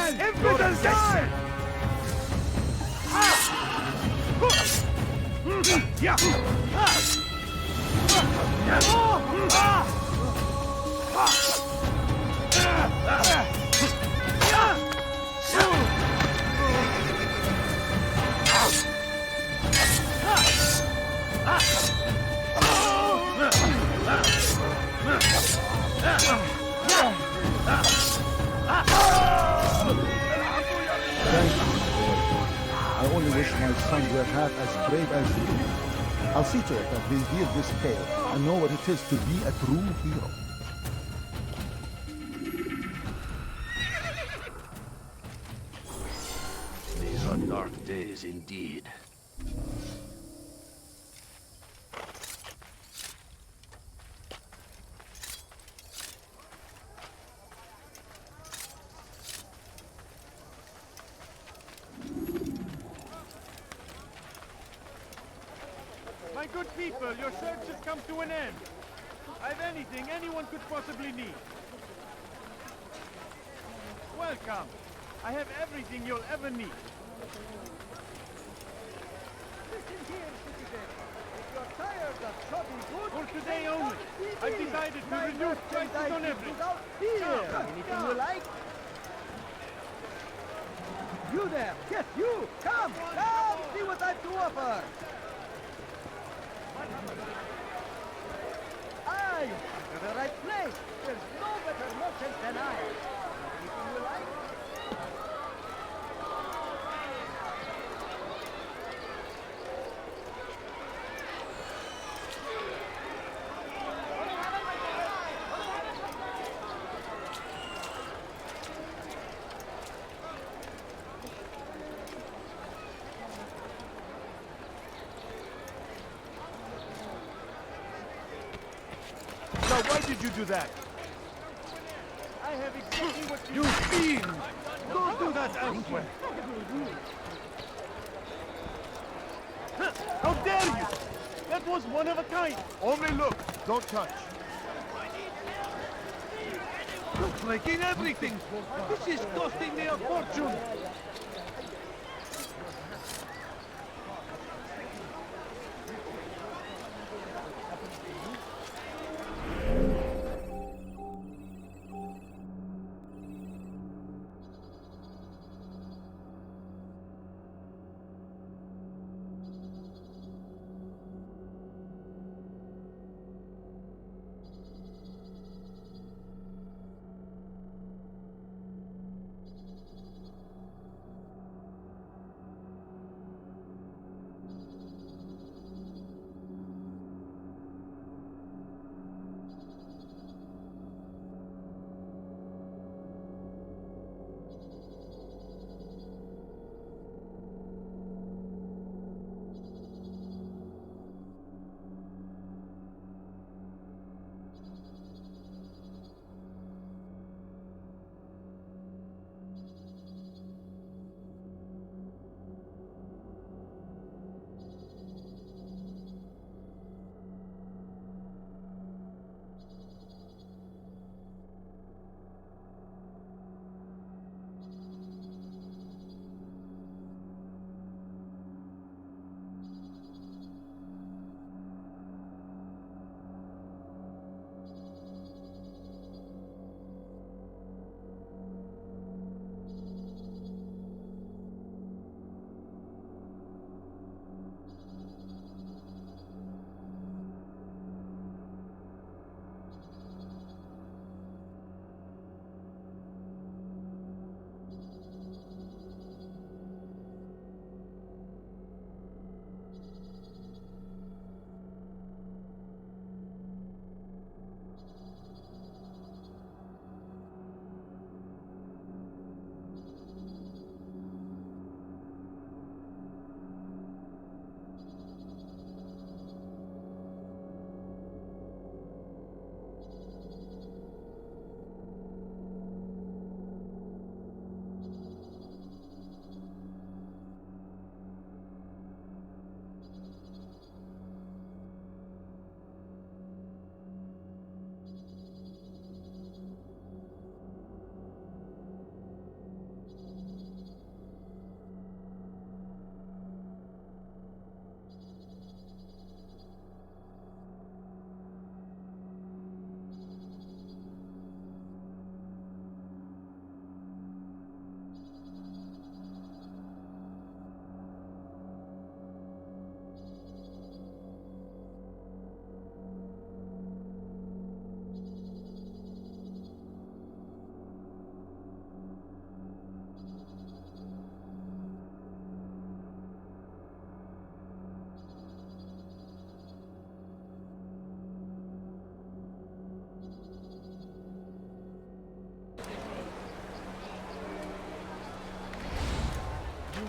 Infidels, die! sons were half as brave as you. I'll see to it that they hear this tale and know what it is to be a true hero. These are dark days indeed. My good people, your search has come to an end. I've anything anyone could possibly need. Welcome. I have everything you'll ever need. Listen here, citizen. If you're tired of shopping goods... For today only, I've decided to reduce prices on everything. Anything you like? You there! Yes, you! Come! Come! See what I've to offer! Ah, you come to the right place! There's no better merchant than I! Anything you like? Now, why did you do that? I have exactly what you fiend! Don't do that elsewhere! How dare you! That was one of a kind! Only look, don't touch. Looks like in everything! This is costing me a fortune!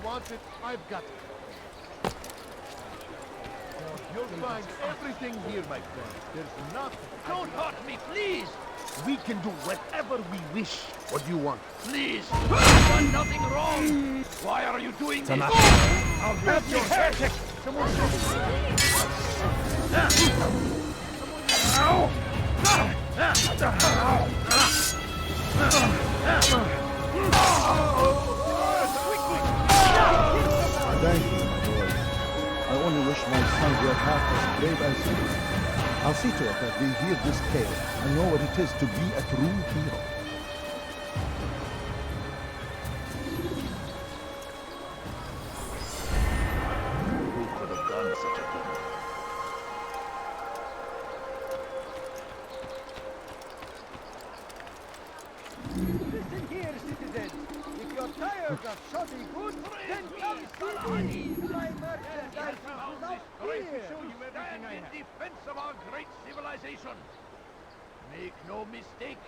want it, I've got it. You'll find everything here, my friend. There's nothing. Don't hurt me, please! We can do whatever we wish. What do you want? Please! I've done nothing wrong! Why are you doing this? Tamir. I'll have your heretic! Thank you, my lord. I only wish my son were half as brave as you. I'll see to it that they hear this tale and know what it is to be a true hero. Who could have done such a thing? Listen here, citizens. If you're tired of shoddy goods, then come see me. My merchandise is without fear. Stand in defense of our great civilization. Make no mistake,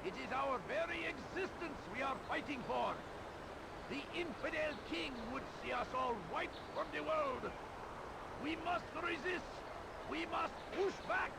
it is our very existence we are fighting for. The infidel king would see us all wiped from the world. We must resist. We must push back.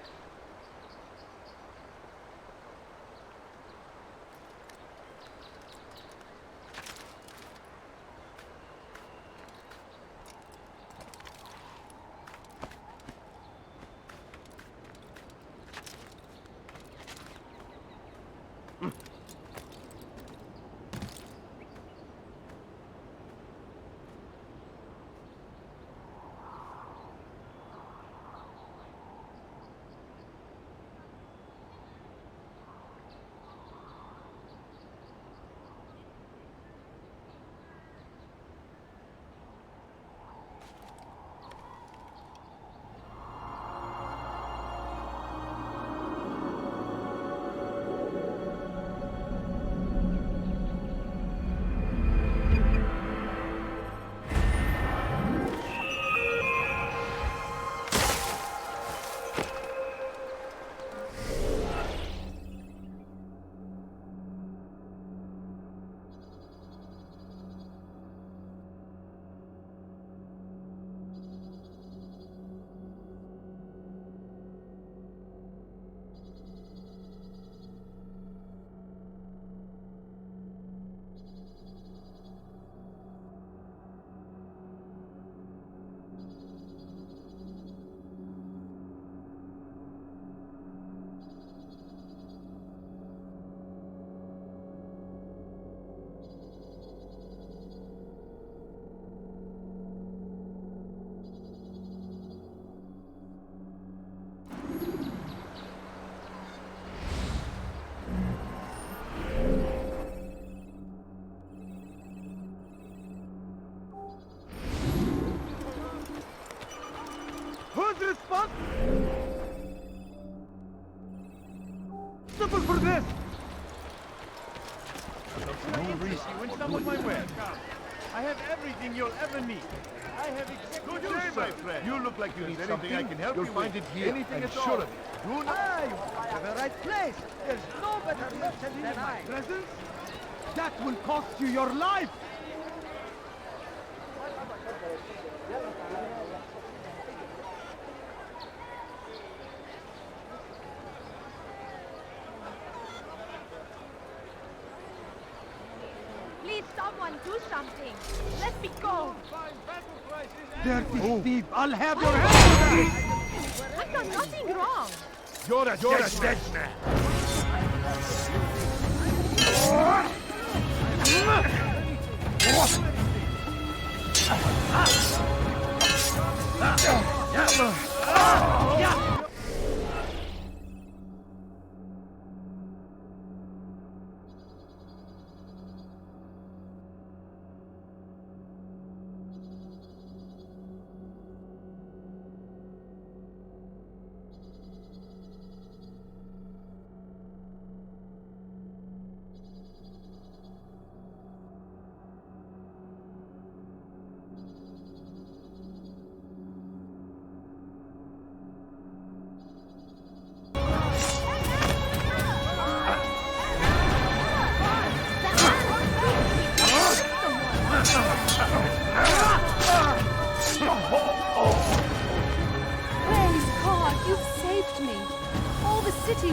Who's responsible for this? No reason when some of my wares. I have everything you'll ever need. I have exactly Good day, my friend. You look like you need something I can help you find it here. Anything at all. Do not... I have the right place. There's no better merchant than I. Presents? That will cost you your life! Please, someone do something. Let me go. Dirty thief! I'll have your head! I've done nothing wrong. You're a dead man.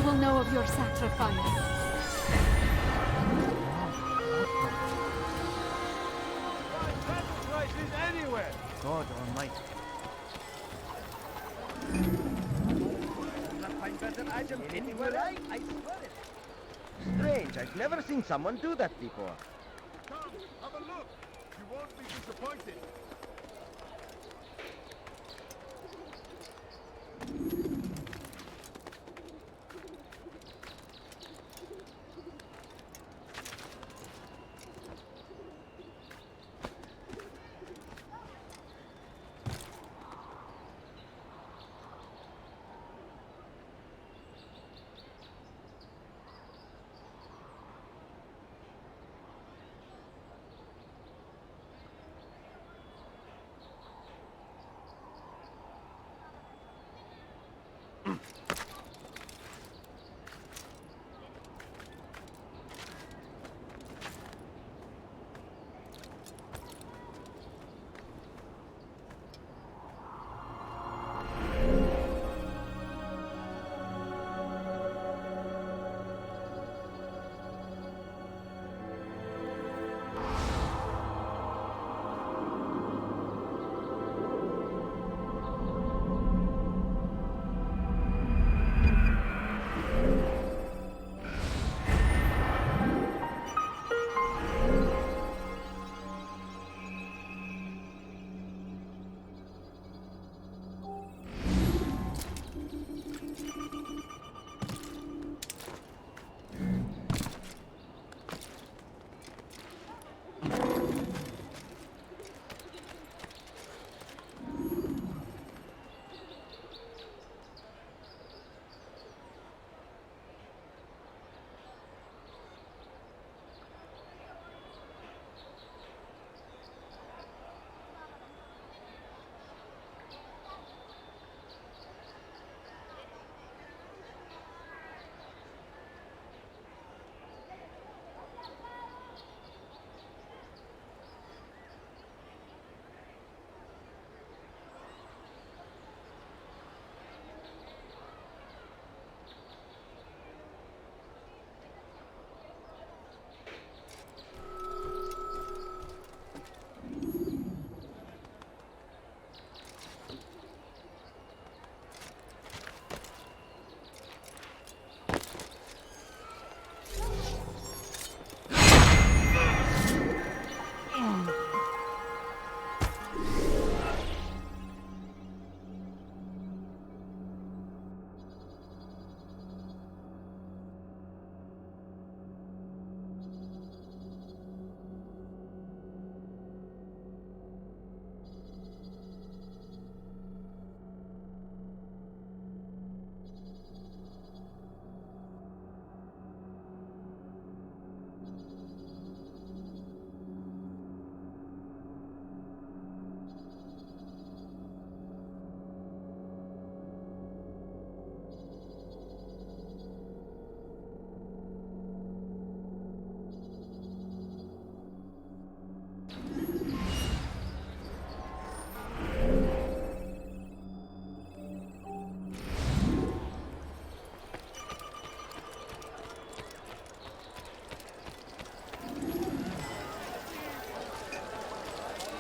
will know of your sacrifice. Battle prices anywhere. God almighty. Not find better items anywhere else, I swear it. Strange, I've never seen someone do that before. Come, have a look. You won't be disappointed.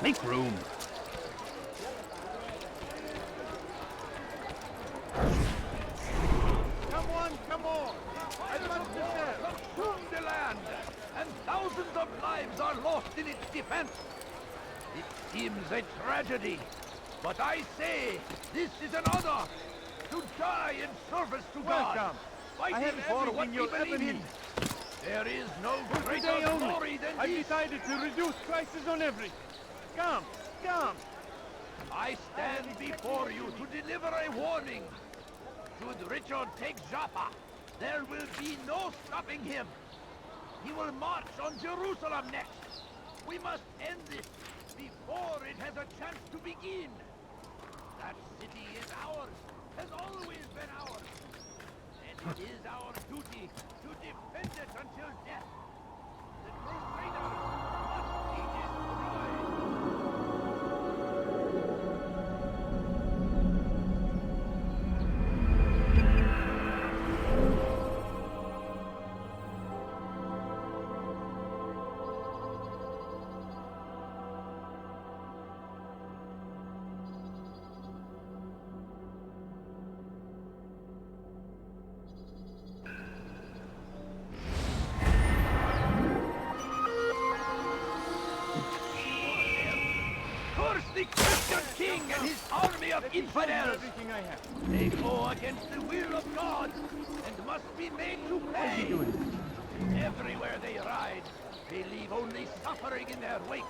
Make room. Come on, come on. I must be there. Consume the land, and thousands of lives are lost in its defense. It seems a tragedy, but I say this is an honor to die in service to God. Welcome. I Fighting have for what everything we you'll ever believe in. need. There is no For greater today only, glory than I've this. decided to reduce prices on everything. Come, come. I stand before you to deliver a warning. Should Richard take Jaffa, there will be no stopping him. He will march on Jerusalem next. We must end this before it has a chance to begin. That city is ours, has always been ours. And it is our duty to defend it until death. The Crusaders must be destroyed. and his army of infidels. Everything I have. They go against the will of God and must be made to pay. Everywhere they ride, they leave only suffering in their wake.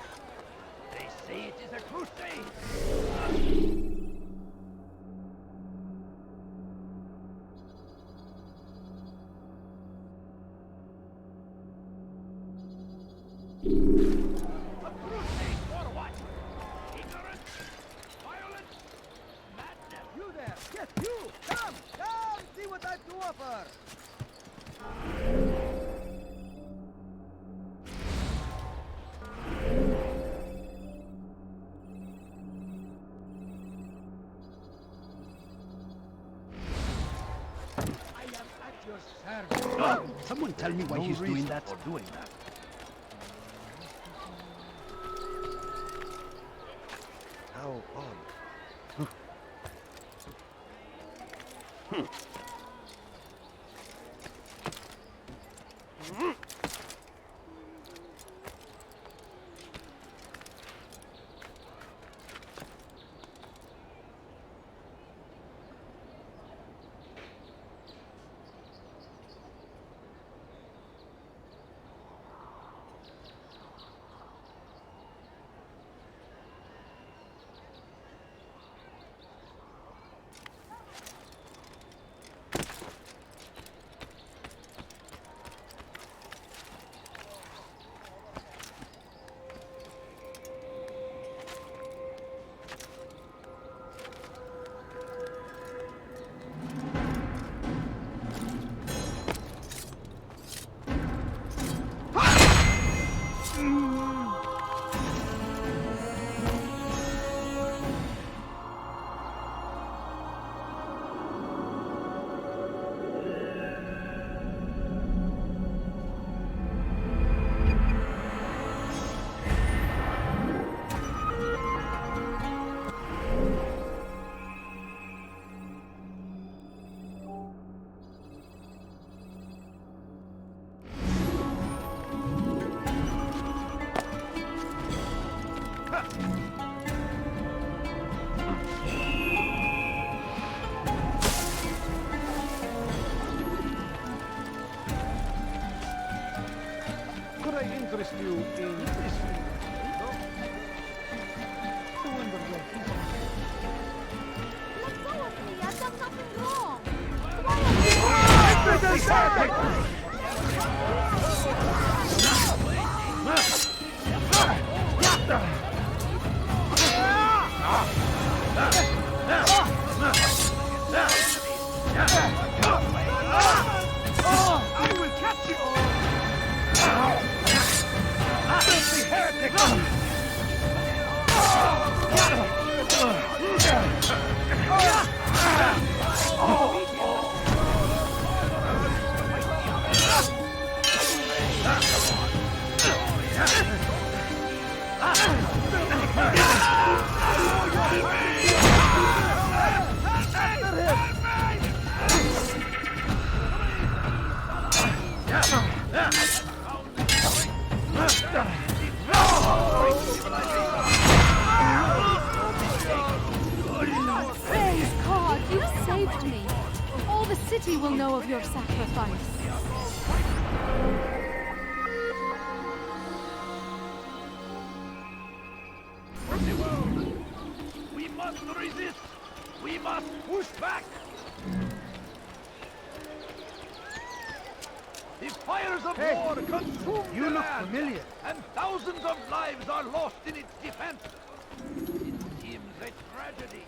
They say it is a crusade. A crusade for what? Ignorance? Violence? Madness? You there! Yes, you! Come! Come! See what I've to offer! I am at your service. Someone tell me why he's doing that. How odd. Could I interest you in this? The window there. Let go of me! I've done nothing wrong! Why are you... I will catch you! Filthy heretic! Praise God, you saved me! All the city will know of your sacrifice. We must resist. We must push back. The fires of war consume You the look land, familiar. and thousands of lives are lost in its defense. It seems a tragedy.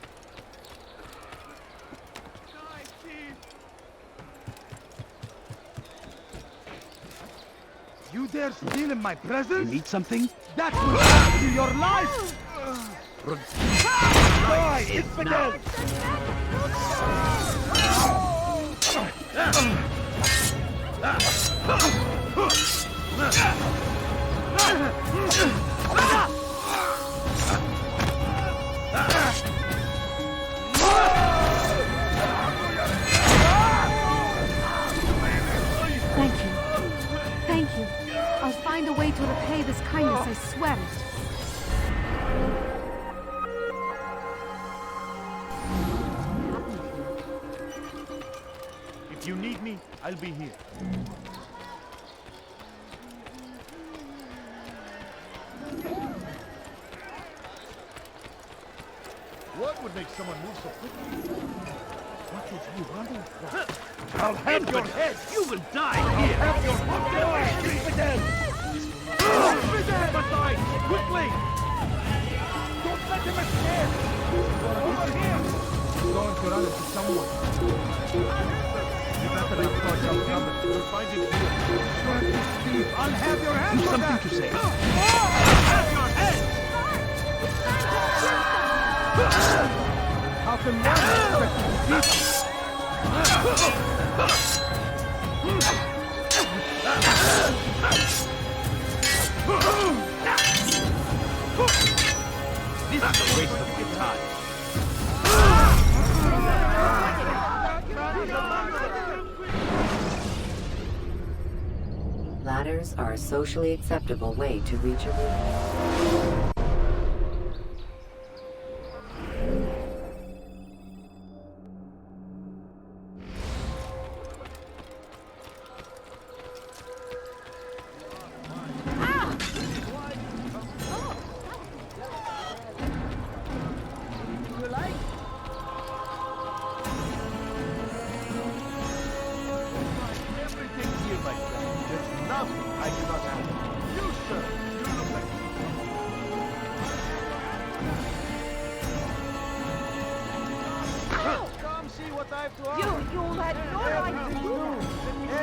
Die, chief. You dare steal in my presence? You need something? That will cost you your life! Die, infidel! Thank you. Thank you. I'll find a way to repay this kindness, I swear it. If you need me, I'll be here. What would make someone move so quickly? What is he running from? I'll have your head! You will die here! I'll have your head! Infidel! Infidel! Aside! Quickly! Don't let him escape! Over here! He's going to run into someone. You better not cause some trouble. We'll find him here. Try to speak. I'll have your hand Do for something that. to say. I'll have your head! How can one expect to defeat you? This is a waste of my time. Ladders are a socially acceptable way to reach a room.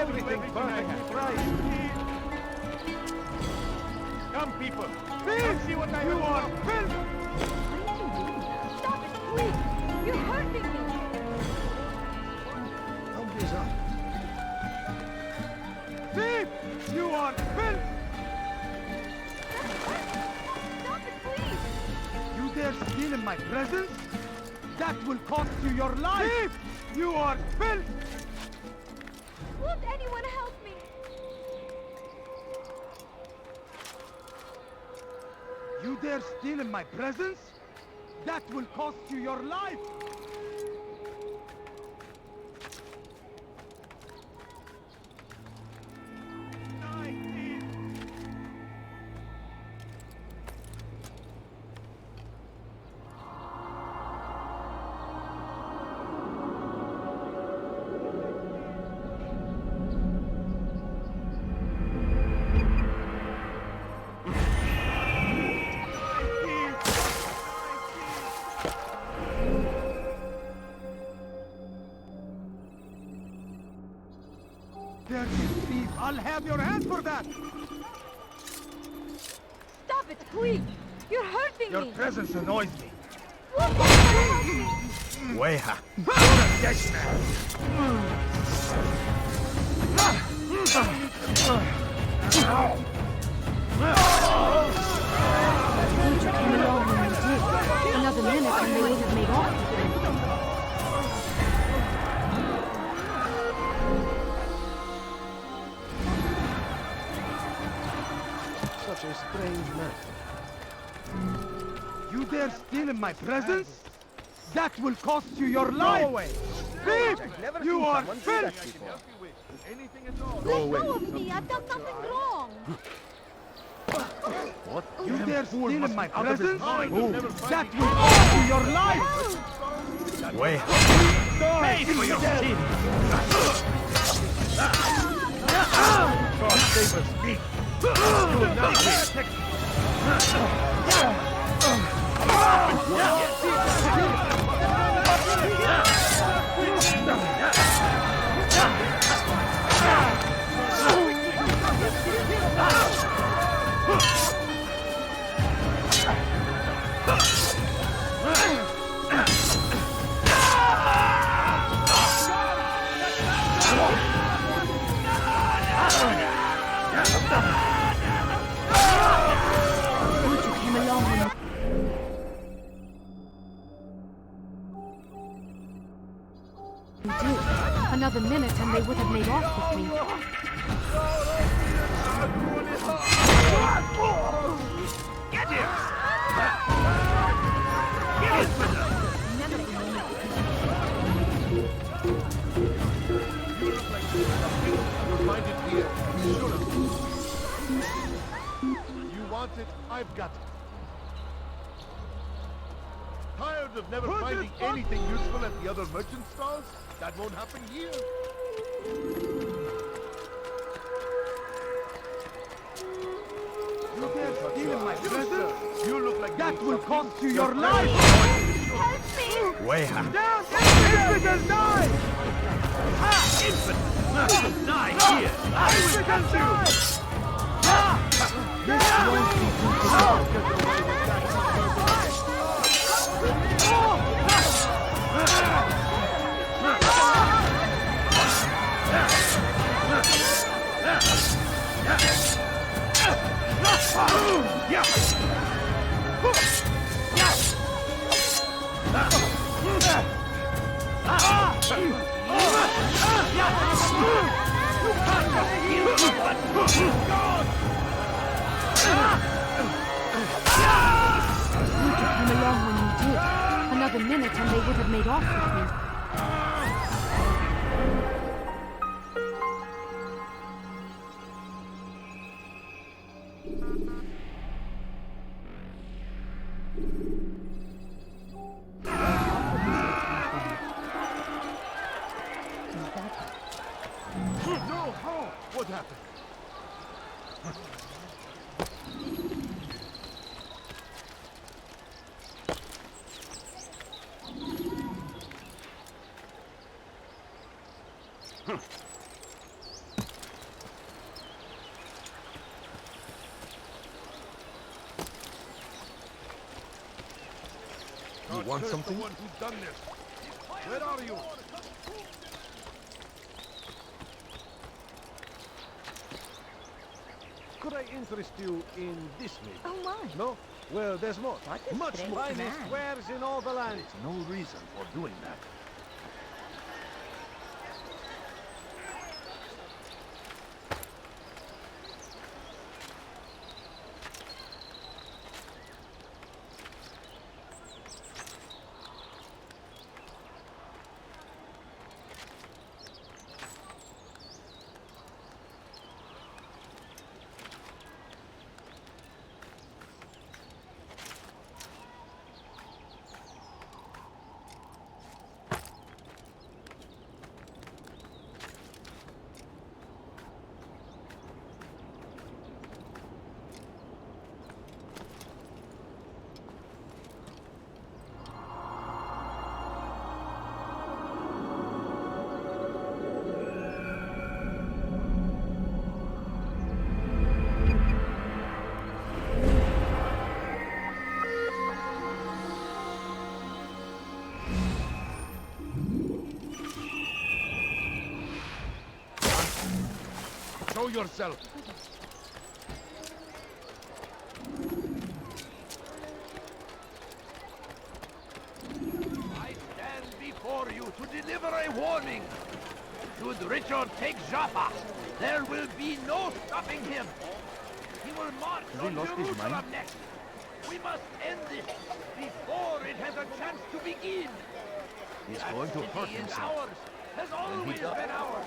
Everything perfect. Right. Come, people. Come see what I have on. Stop it, please! You're hurting me! Don't be up. Thief! You are filth! Stop it, please! You dare steal in my presence? That will cost you your life! Thief! You are filth! Won't anyone help me? You dare steal in my presence? That will cost you your life! Dirty thief! I'll have your hand for that! Stop it, please! You're hurting Your me! presence annoys me. Won't anyone help me? Weha! Danger came along when we did. Another minute and they would have made off with me. Such a strange man. You dare steal in my presence? That will cost you your life! Go away! Thief! Never You seen are someone do that filth! before. Anything at all. Let go of me! I've done nothing wrong! What? You dare steal in my out of his presence? mind. Move. Never find That me. will cost you your life! Wait. Pay for your sin! God save us, speak! You will not win! Danger came along when we did. Another minute and they would have made off with me. Get him! Get him! want it, I've got it. Tired of never finding anything useful at the other merchant stalls? That won't happen here. You dare steal my treasure? You look like That will cost you your Your life! Help me! Weha. Down! Infidel, die! Infant! Die here! I will catch you! This won't be Came along when you did. Another minute and they would have made off with me. No, how? What happened? You want something? The one who's done this. Where are you? Could I interest you in this maybe? Oh my. No? Well, there's more. Much more. Finest wares in all the land. There's no reason for doing that. Show yourself. I stand before you to deliver a warning. Should Richard take Jaffa, there will be no stopping him. He will march on Jerusalem next. We must end this before it has a chance to begin. He's going to hurt himself. Ours, has always been ours.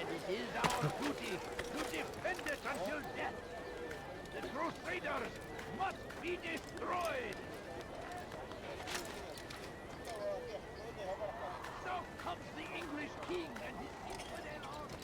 And it is our duty to defend it until death. The Crusaders must be destroyed. So comes the English king and his infidel army.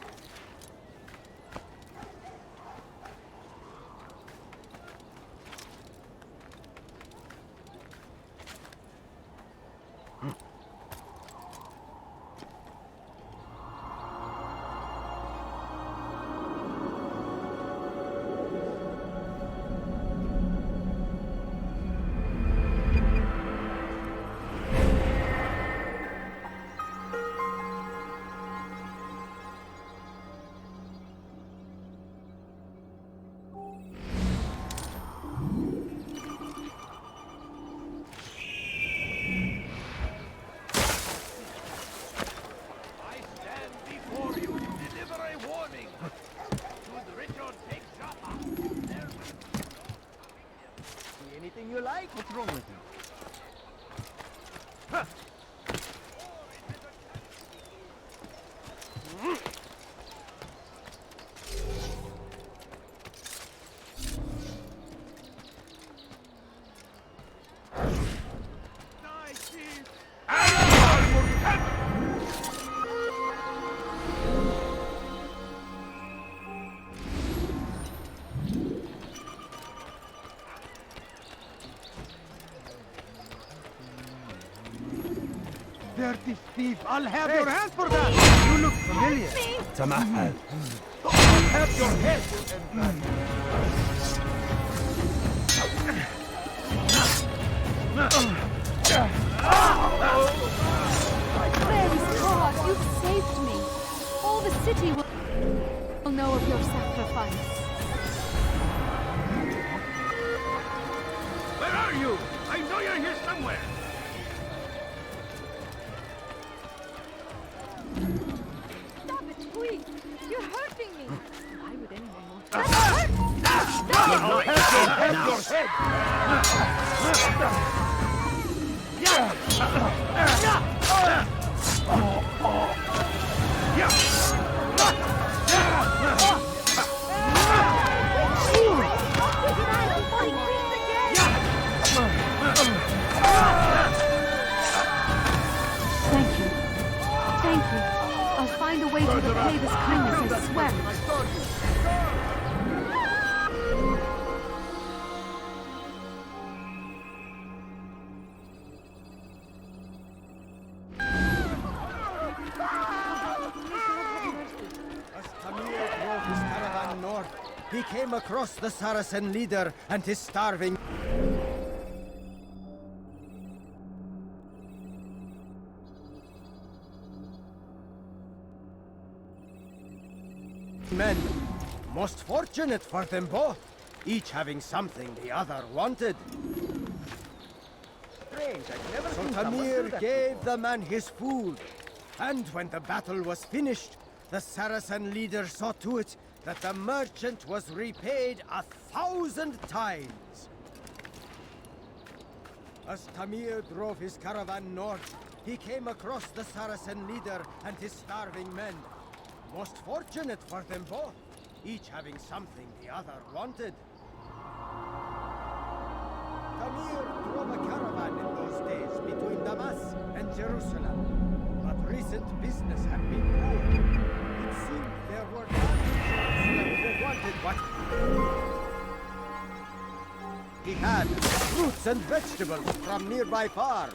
Anything you like? What's wrong with you? dirty thief! I'll have your hand for that! You look familiar. Tamir. I'll have your head! Praise God, you've saved me. All the city will know of your sacrifice. Where are you? I know you're here somewhere. Stop it, please! You're hurting me! Why would anyone want to? Stop! Have your head! Thank you. Thank you. I'll find a way to repay this kindness, I swear. As Tamir drove his caravan north, he came across the Saracen leader and his starving men. Most fortunate for them both, each having something the other wanted. Strange, I've never So seen someone do Tamir that gave before. the man his food, and when the battle was finished, the Saracen leader saw to it that the merchant was repaid 1,000 times. As Tamir drove his caravan north, he came across the Saracen leader and his starving men. Most fortunate for them both, each having something the other wanted. Tamir drove a caravan in those days between Damascus and Jerusalem, but recent business had been poor. It seemed there were none who wanted what he had, fruits and vegetables from nearby farms.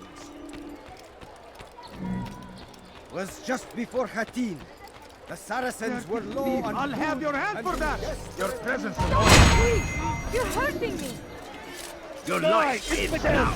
Was just before Hattin. The Saracens were low on I'll have food your hand and for that! yes, Your presence Please! You're hurting me! Your life is now.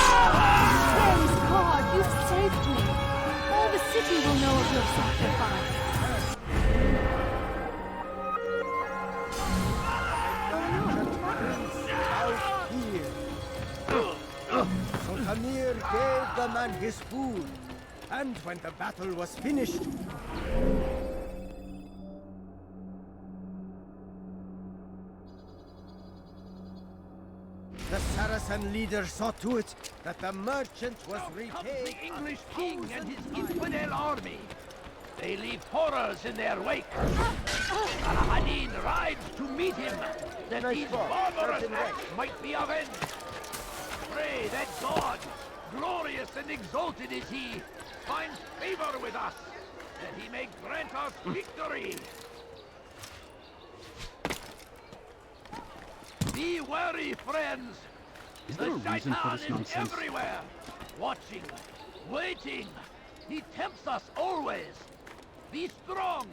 Praise God, you've saved me. All the city will know of your sacrifice. out here. So Tamir gave the man his food, and when the battle was finished, the Saracen leader saw to it that the merchant was repaid. The English king and his infidel army. They leave horrors in their wake. Saladin rides to meet him, that these barbarous acts might be avenged. Pray that God, glorious and exalted is he, finds favor with us, that he may grant us victory. Be wary, friends. Is there a reason for this Shaitan is nonsense? everywhere, watching, waiting. He tempts us always. Be strong,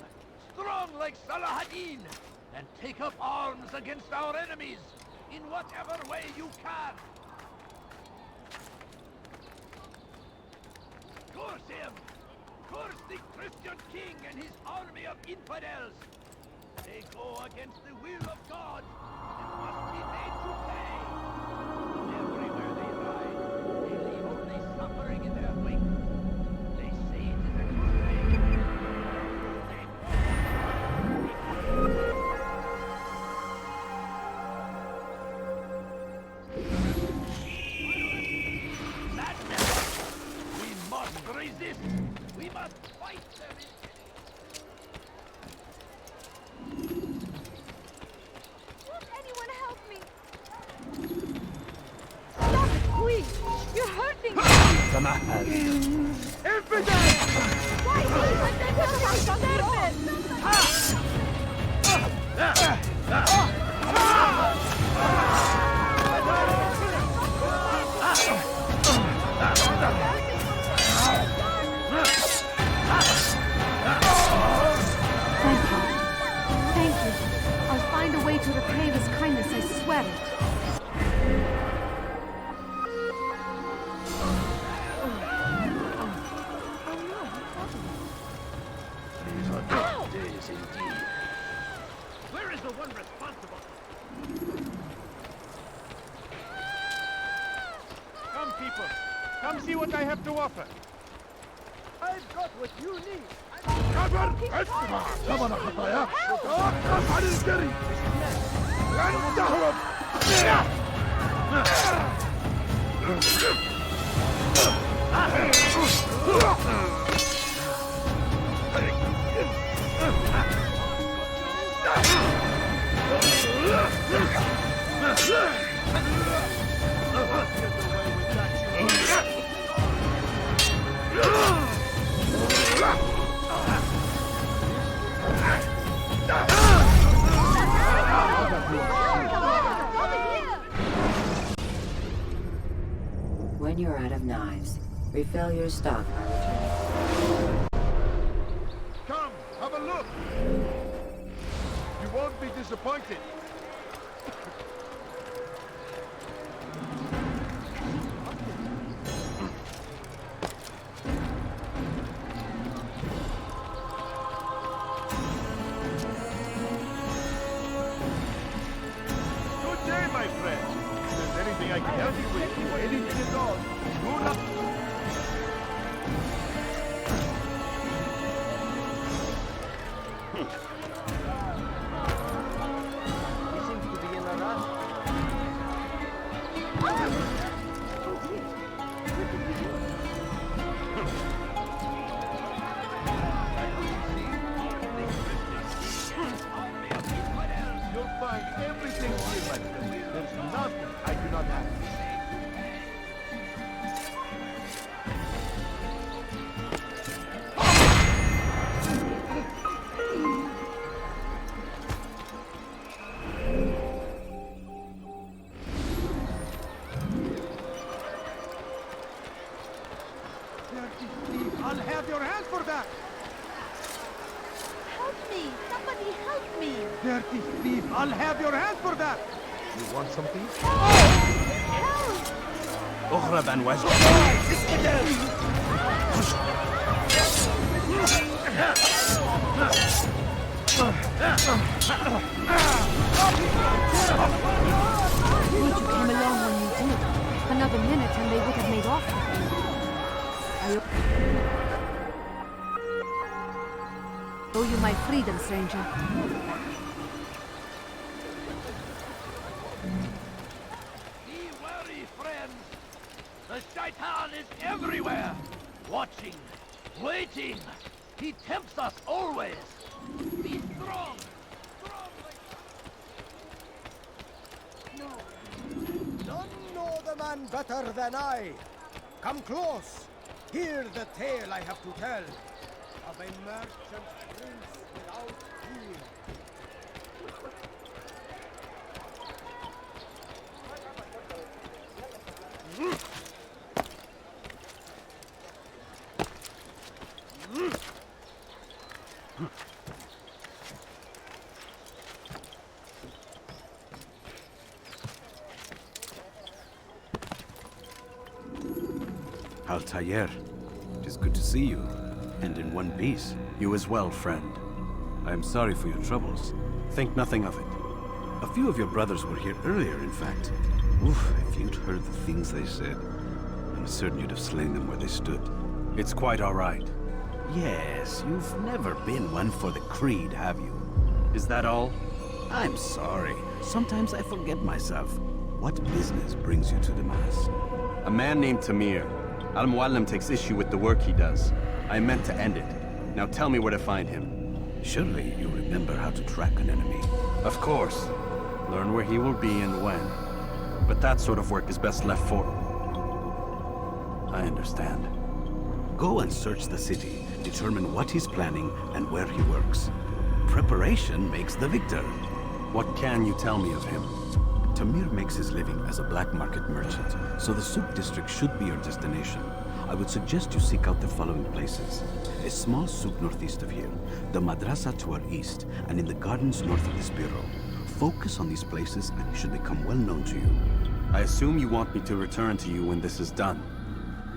strong like Saladin, and take up arms against our enemies in whatever way you can. Curse him! Curse the Christian king and his army of infidels! They go against the will of God and must be made to pay. Everywhere they ride, they leave only suffering in their wake. They say it is a crusade. Madness! We must resist! We must fight them! You're hurting me! Thank you. I'll find a way to repay this kindness, I swear it. These are dark days indeed. Where is the one responsible? Come, people. Come see what I have to offer. I've got what you need. كبر اسمع ثمن خطاياك توقف عن الجري لن تهرب When you're out of knives, refill your stock by returning. Come, have a look. You won't be disappointed. Good day, my friend. If there's anything I can help you with, or anything at all, good luck. He seems to be in a rush. You'll find everything here, my friend. There's nothing I do not have. I'll have your hands for that! Help me! Somebody help me! Dirty thief! I'll have your hands for that! You want something? Help! اهرب عن وجهي. Good you came along when you did. Another minute and they would have made off with me. I owe you my freedom, stranger. Be wary, friends. The Shaitan is everywhere. Watching, waiting. He tempts us always. Be strong. None know the man better than I. Come close. Hear the tale I have to tell of a merchant prince without fear. Altair, it is good to see you, and in one piece. You as well, friend. I am sorry for your troubles. Think nothing of it. A few of your brothers were here earlier, in fact. Oof, if you'd heard the things they said, I'm certain you'd have slain them where they stood. It's quite all right. Yes, you've never been one for the creed, have you? Is that all? I'm sorry. Sometimes I forget myself. What business brings you to Damascus? A man named Tamir. Al-Muallim takes issue with the work he does. I meant to end it. Now tell me where to find him. Surely you remember how to track an enemy. Of course. Learn where he will be and when. But that sort of work is best left for... I understand. Go and search the city, determine what he's planning and where he works. Preparation makes the victor. What can you tell me of him? Tamir makes his living as a black market merchant, so the souk district should be your destination. I would suggest you seek out the following places. A small souk northeast of here, the madrasa to our east, and in the gardens north of this bureau. Focus on these places and he should become well known to you. I assume you want me to return to you when this is done?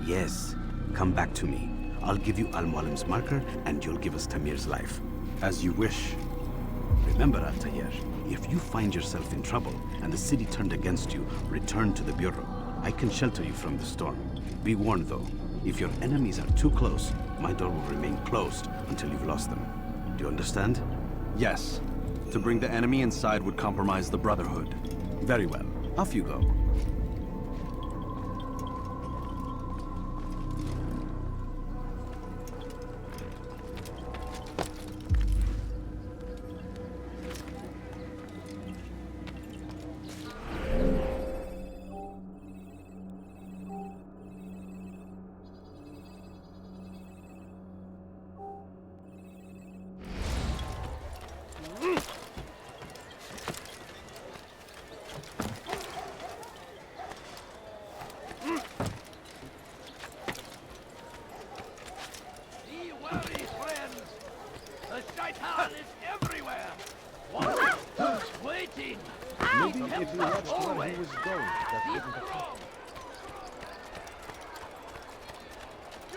Yes. Come back to me. I'll give you Al-Mualim's marker and you'll give us Tamir's life. As you wish. Remember, Altair, if you find yourself in trouble and the city turned against you, return to the bureau. I can shelter you from the storm. Be warned though, if your enemies are too close, my door will remain closed until you've lost them. Do you understand? Yes. To bring the enemy inside would compromise the Brotherhood. Very well. Off you go.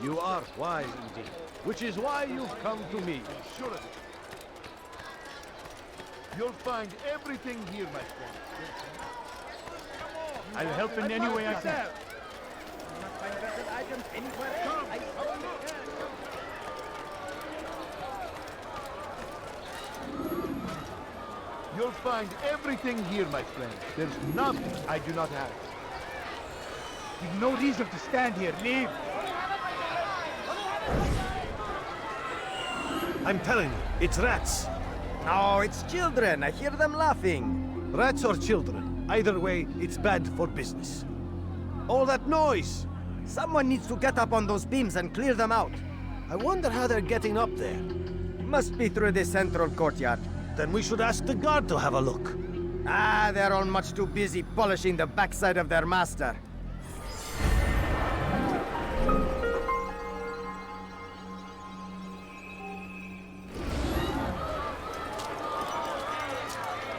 You are wise indeed, which is why you've come to me. Sure of it. You'll find everything here, my friend. I'll help in any way I can. You'll find everything here, my friend. There's nothing I do not have. You've no reason to stand here. Leave. I'm telling you, it's rats. No, it's children. I hear them laughing. Rats or children. Either way, it's bad for business. All that noise! Someone needs to get up on those beams and clear them out. I wonder how they're getting up there. Must be through the central courtyard. Then we should ask the guard to have a look. Ah, they're all much too busy polishing the backside of their master.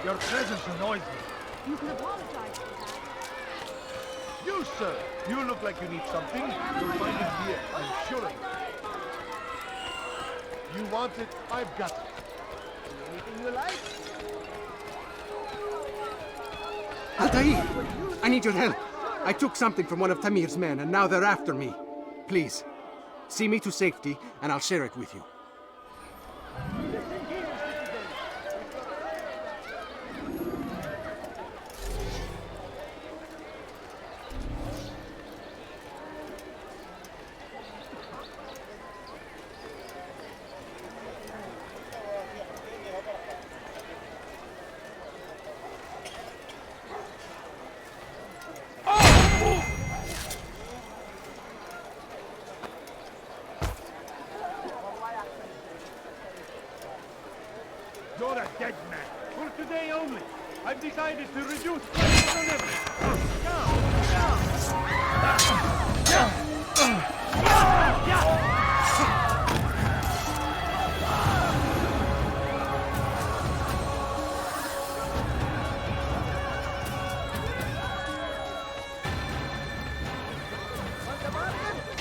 Your presence annoys me. You can apologize for that. You, sir, you look like you need something. You'll find it here, I'm sure of it. You want it, I've got it. Anything you like? Altair! I need your help. I took something from one of Tamir's men, and now they're after me. Please, see me to safety, and I'll share it with you. You're a dead man. For today only. I've decided to reduce prices on everything.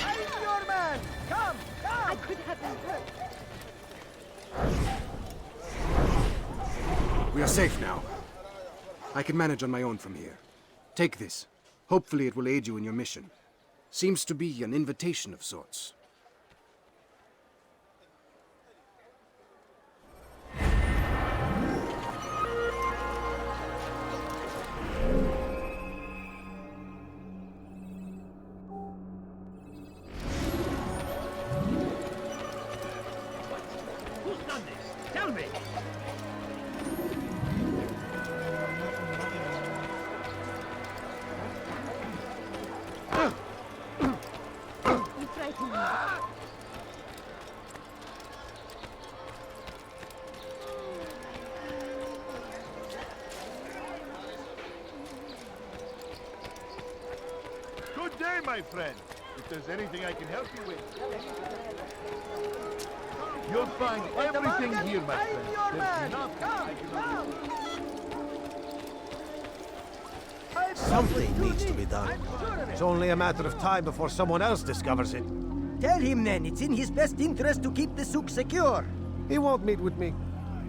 I'm your man! Come! Come! I could have been hurt. We are safe now. I can manage on my own from here. Take this. Hopefully it will aid you in your mission. Seems to be an invitation of sorts. Who's done this? Tell me! Good day, my friend. If there's anything I can help you with. You'll find everything here, my friend. There's nothing I can do. Something needs to be done. It's only a matter of time before someone else discovers it. Tell him then, it's in his best interest to keep the souk secure. He won't meet with me.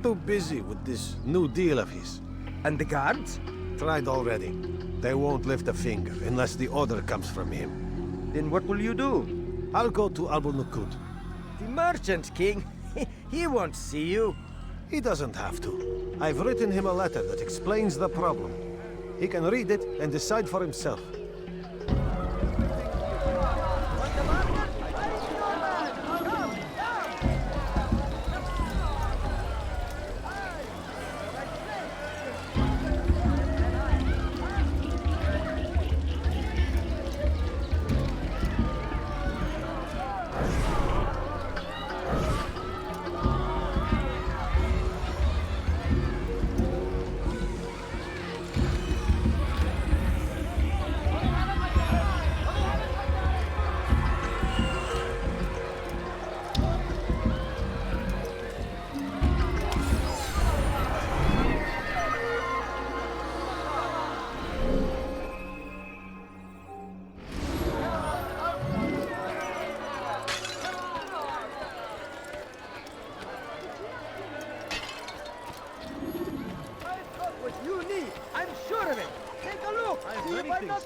Too busy with this new deal of his. And the guards? Tried already. They won't lift a finger unless the order comes from him. Then what will you do? I'll go to Al-Nukud. The Merchant King? He won't see you. He doesn't have to. I've written him a letter that explains the problem. He can read it and decide for himself.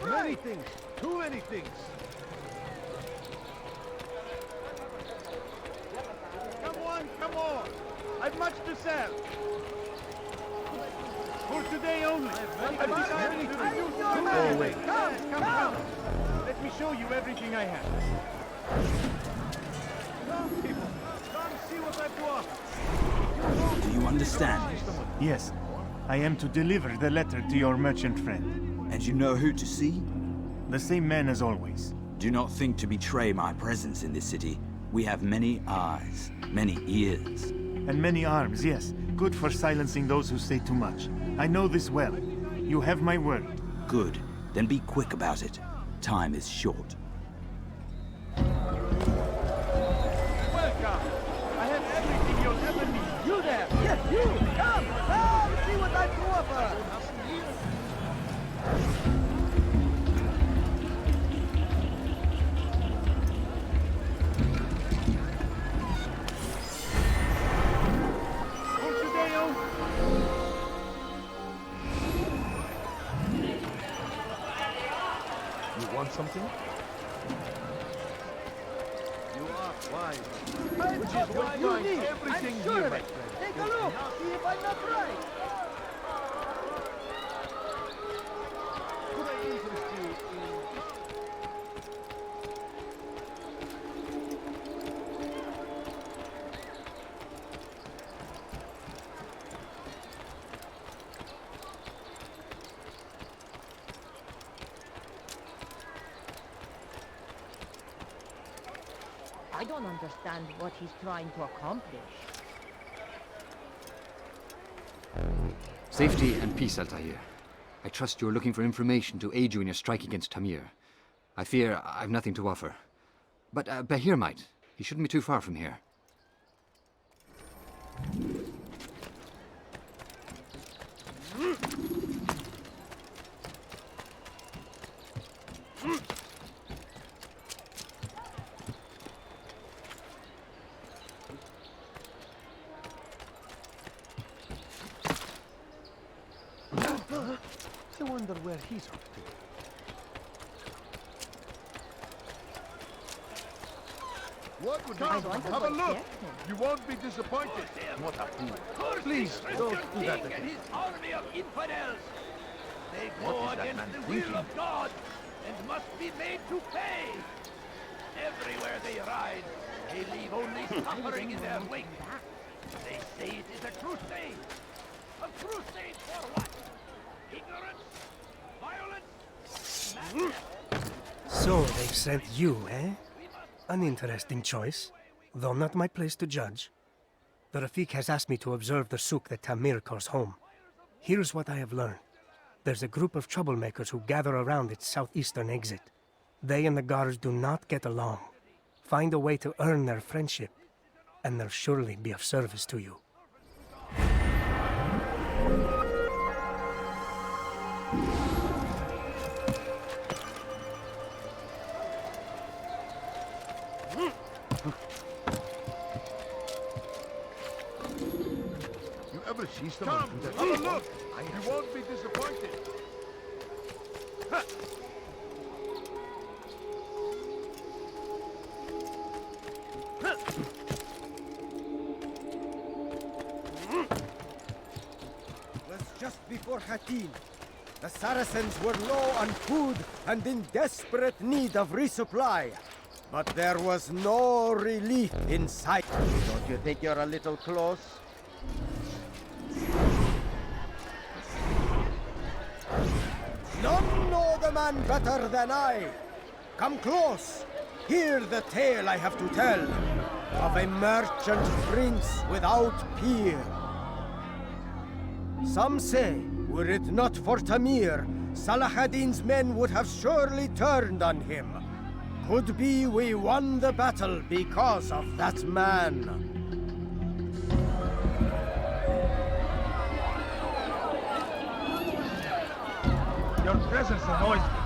Many things. Too many things. Come on. I've much to sell. For today only. I've decided to reduce the man. Come. Let me show you everything I have. Come, people. Come see what I've to offer. Do you understand? Yes. I am to deliver the letter to your merchant friend. And you know who to see? The same man as always. Do not think to betray my presence in this city. We have many eyes, many ears. And many arms, yes. Good for silencing those who say too much. I know this well. You have my word. Good. Then be quick about it. Time is short. Welcome. I have everything you'll ever need. You there? Yes, you! Come! See what I've to offer! Want something? You are wise. Which is what you need. Everything I'm sure here, of my it. friend. Take a look. See if I'm not right. Could I interest you in... I don't understand what he's trying to accomplish. Safety and peace, Altair. I trust you're looking for information to aid you in your strike against Tamir. I fear I've nothing to offer. But Bahir might. He shouldn't be too far from here. I wonder where he's off to. What would come? Have a look. You won't be disappointed. What a fool. Please, don't do that again. His army of infidels. They go What is that against man the will thinking? of God and must be made to pay. Everywhere they ride, they leave only suffering in their wake. They say it is a crusade. A crusade for what? Ignorance? Violence? Madness? So they've sent you, eh? An interesting choice, though not my place to judge. The Rafik has asked me to observe the souk that Tamir calls home. Here's what I have learned. There's a group of troublemakers who gather around its southeastern exit. They and the guards do not get along. Find a way to earn their friendship, and they'll surely be of service to you. You ever see someone do that? have a look. You won't be disappointed. Was just before Hattin. The Saracens were low on food and in desperate need of resupply. But there was no relief in sight. Don't you think you're a little close? None know the man better than I. Come close. Hear the tale I have to tell of a merchant prince without peer. Some say, were it not for Tamir, Salah ad-Din's men would have surely turned on him. Could be we won the battle because of that man. Your presence annoys me.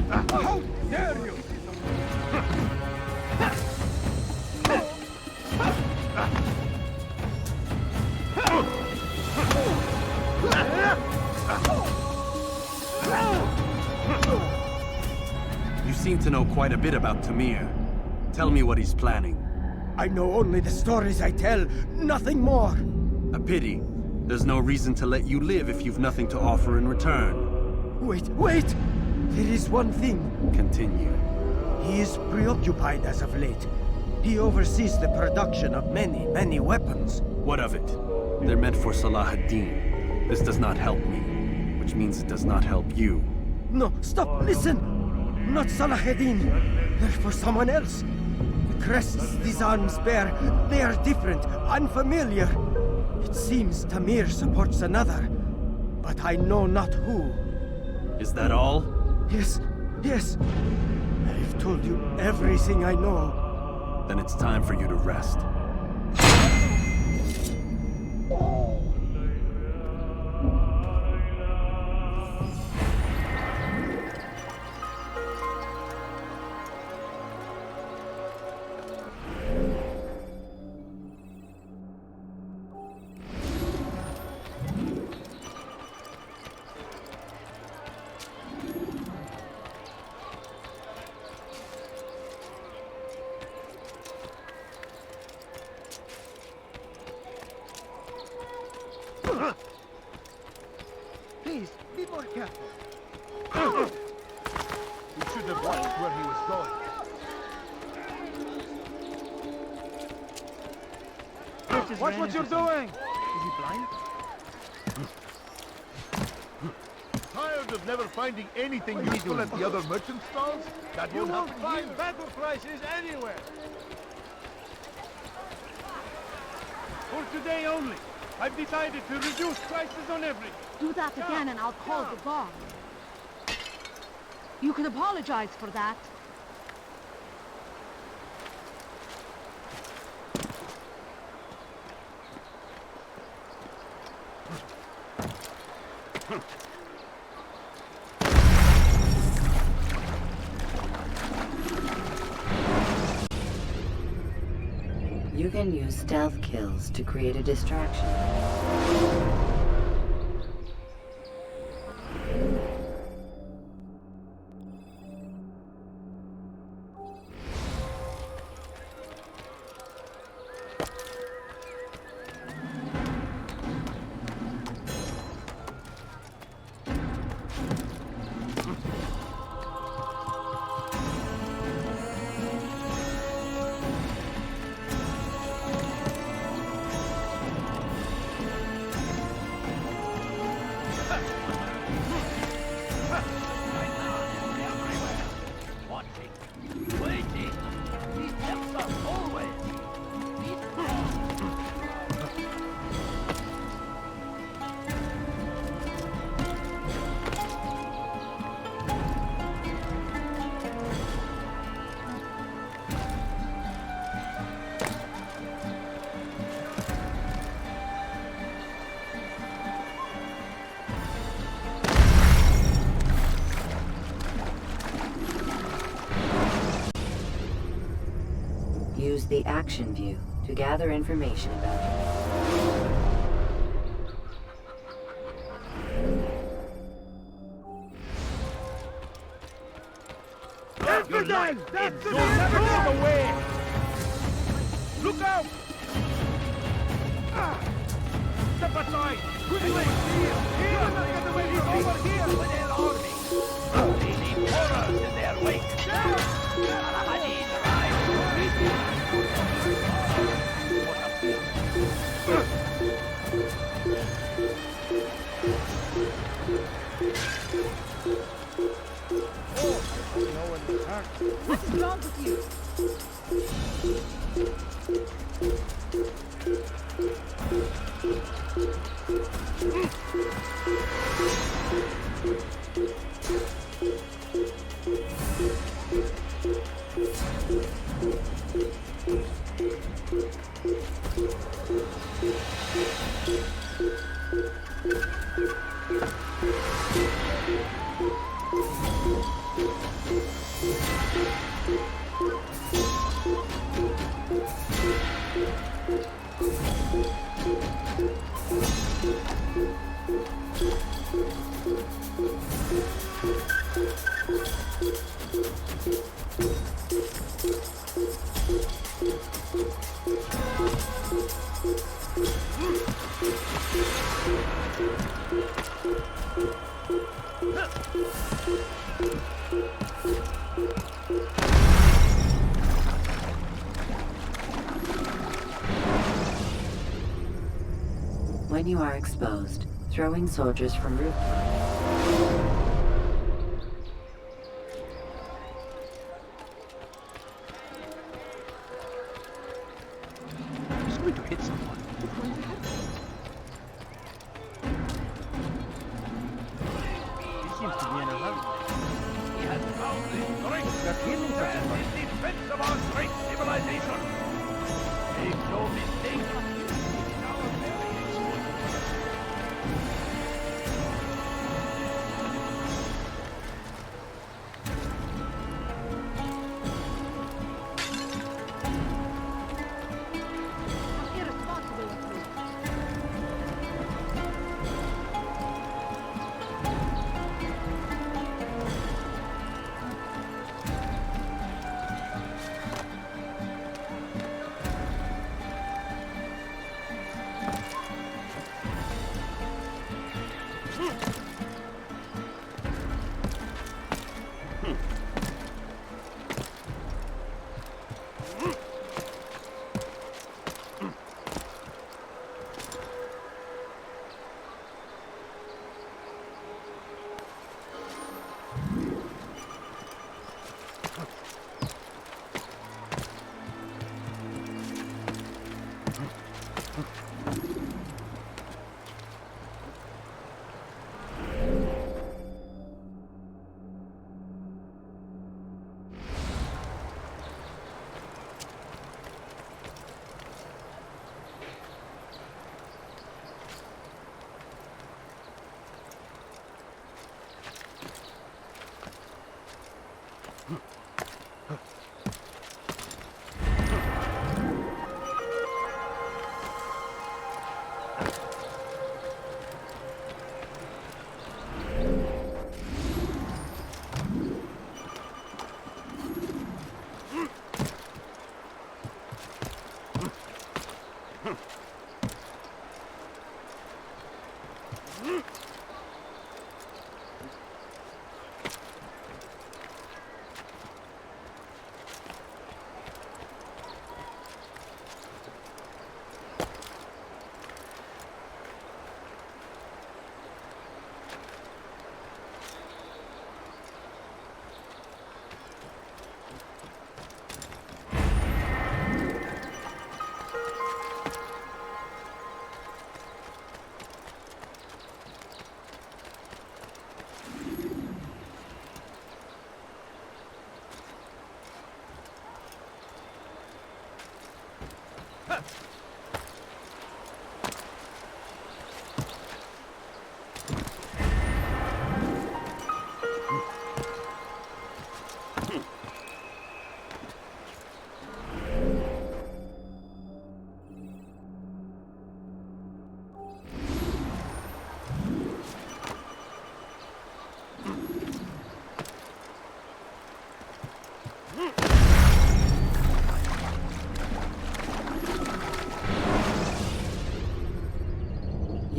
How dare you! You seem to know quite a bit about Tamir. Tell me what he's planning. I know only the stories I tell, nothing more. A pity. There's no reason to let you live if you've nothing to offer in return. Wait! There is one thing. Continue. He is preoccupied as of late. He oversees the production of many weapons. What of it? They're meant for Salah ad-Din. This does not help me, which means it does not help you. No, stop, listen! Not Salah ad-Din. They're for someone else. The crests these arms bear, they are different, unfamiliar. It seems Tamir supports another, but I know not who. Is that all? Yes. I've told you everything I know. Then it's time for you to rest. Please, be more careful. You should have watched where he was going. Watch what you're doing! Is he blind? Tired of never finding anything useful at the other merchant stalls? That You won't won't happen find here. battle prices anywhere! For today only, I've decided to reduce prices on everything. Do that again and I'll call the guard. You can apologize for that. You can use stealth kills to create a distraction. Use the action view to gather information about you. Infidel! You'll never get away! Look out! Step aside! Quickly! Here! Get away from over here! With their army! They leave horrors in their wake! Al-Hadid What's wrong with you? When you are exposed, throwing soldiers from rooftops. He's going to hit someone. What's going to happen? He seems to be in a hurry. He has found the strength that stands in defense of our great civilization. Make no mistake.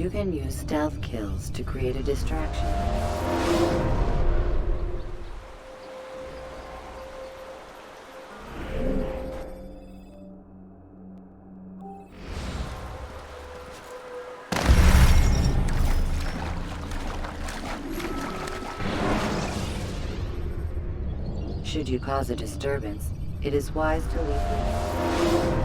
You can use stealth kills to create a distraction. Should you cause a disturbance, it is wise to leave.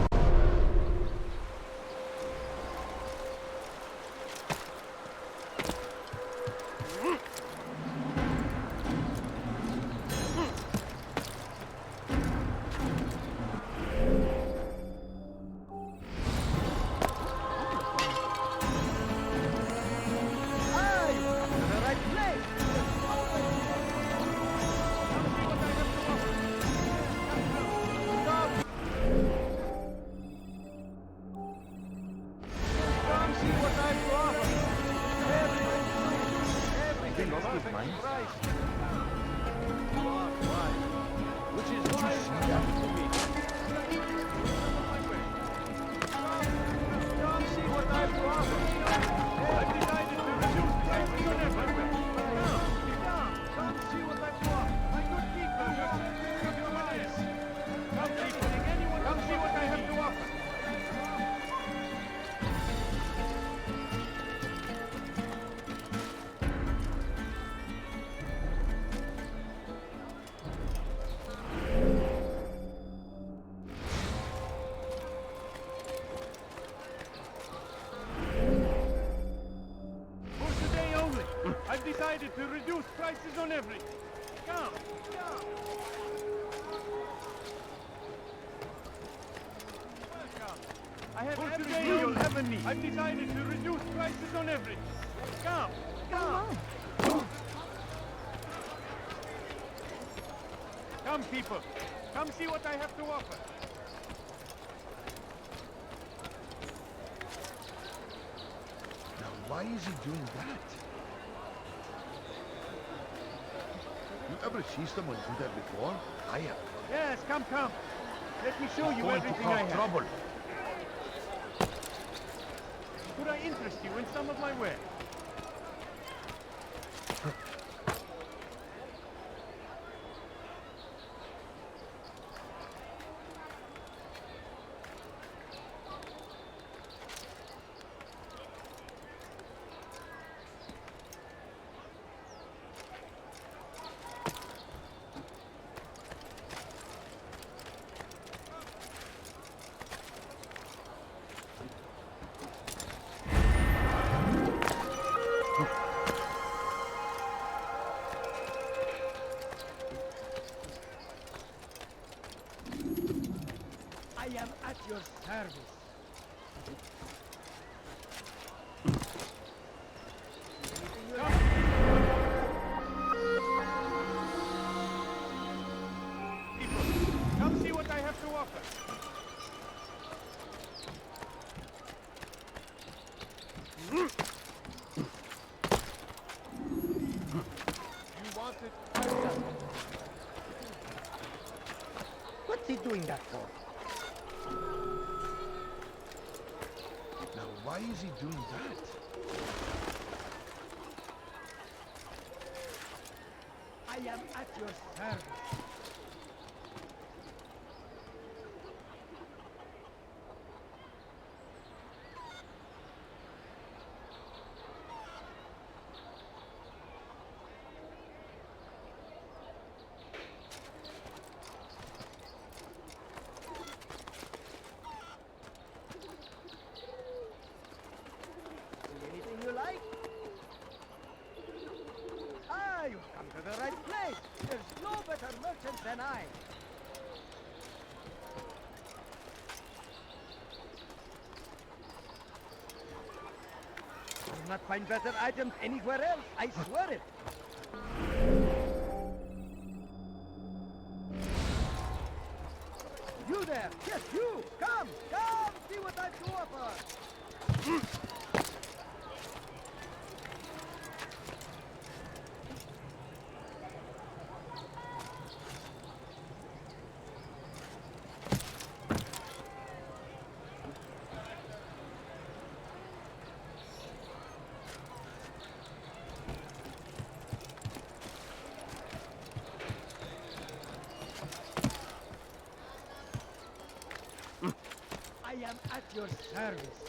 I've decided to reduce prices on everything. Come, come. Welcome. I have everything you'll ever need. I've decided to reduce prices on everything. Come, come. Come, people. Come see what I have to offer. Now, why is he doing that? You ever see someone do that before? I have. Yes, come, come. Let me show you Going to everything I cause have. trouble. Could I interest you in some of my wares? I am at your service. Come see what I have to offer. You want it? What's he doing that for? Now, why is he doing that? I am at your service. Anything you like? Ah, you've come to the right place. There's no better merchant than I. You'll not find better items anywhere else, I swear it. You there! Yes, you! Come! Come! See what I've to offer! at your service.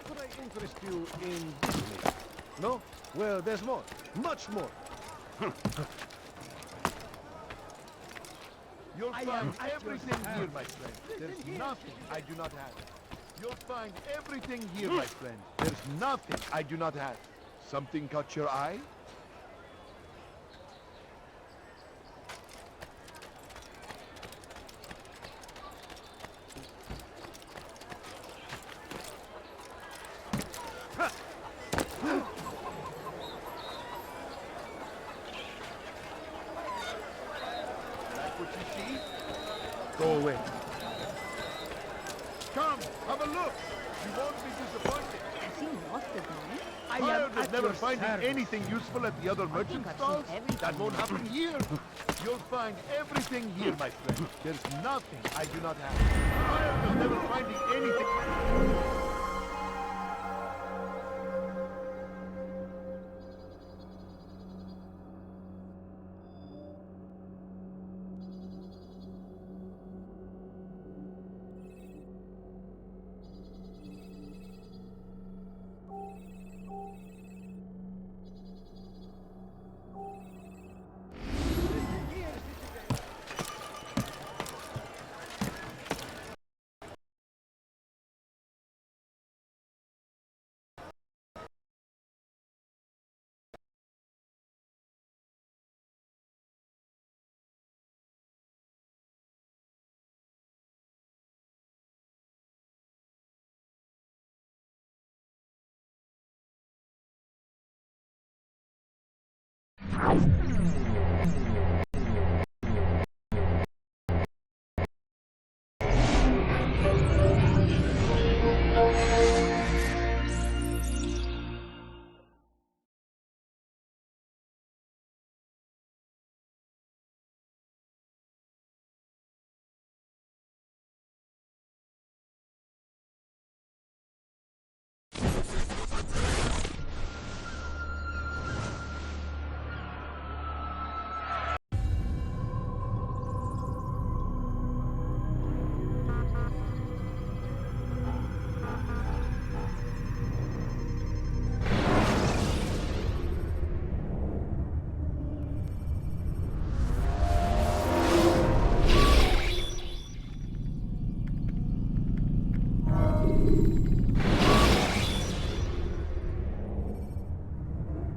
Could I interest you in business? No? Well, there's more. Much more. You'll I find am at your everything here, service. my friend. There's nothing I do not have. You'll find everything here, my friend. There's nothing I do not have. Something caught your eye? Like what you see? Go away. Come, have a look. You won't be disappointed. Has he lost the gun? I Tired am of at never your finding service. anything useful at the other merchant I've stalls? seen everything. That won't happen here. You'll find everything here, my friend. There's nothing I do not have. Tired of never finding anything.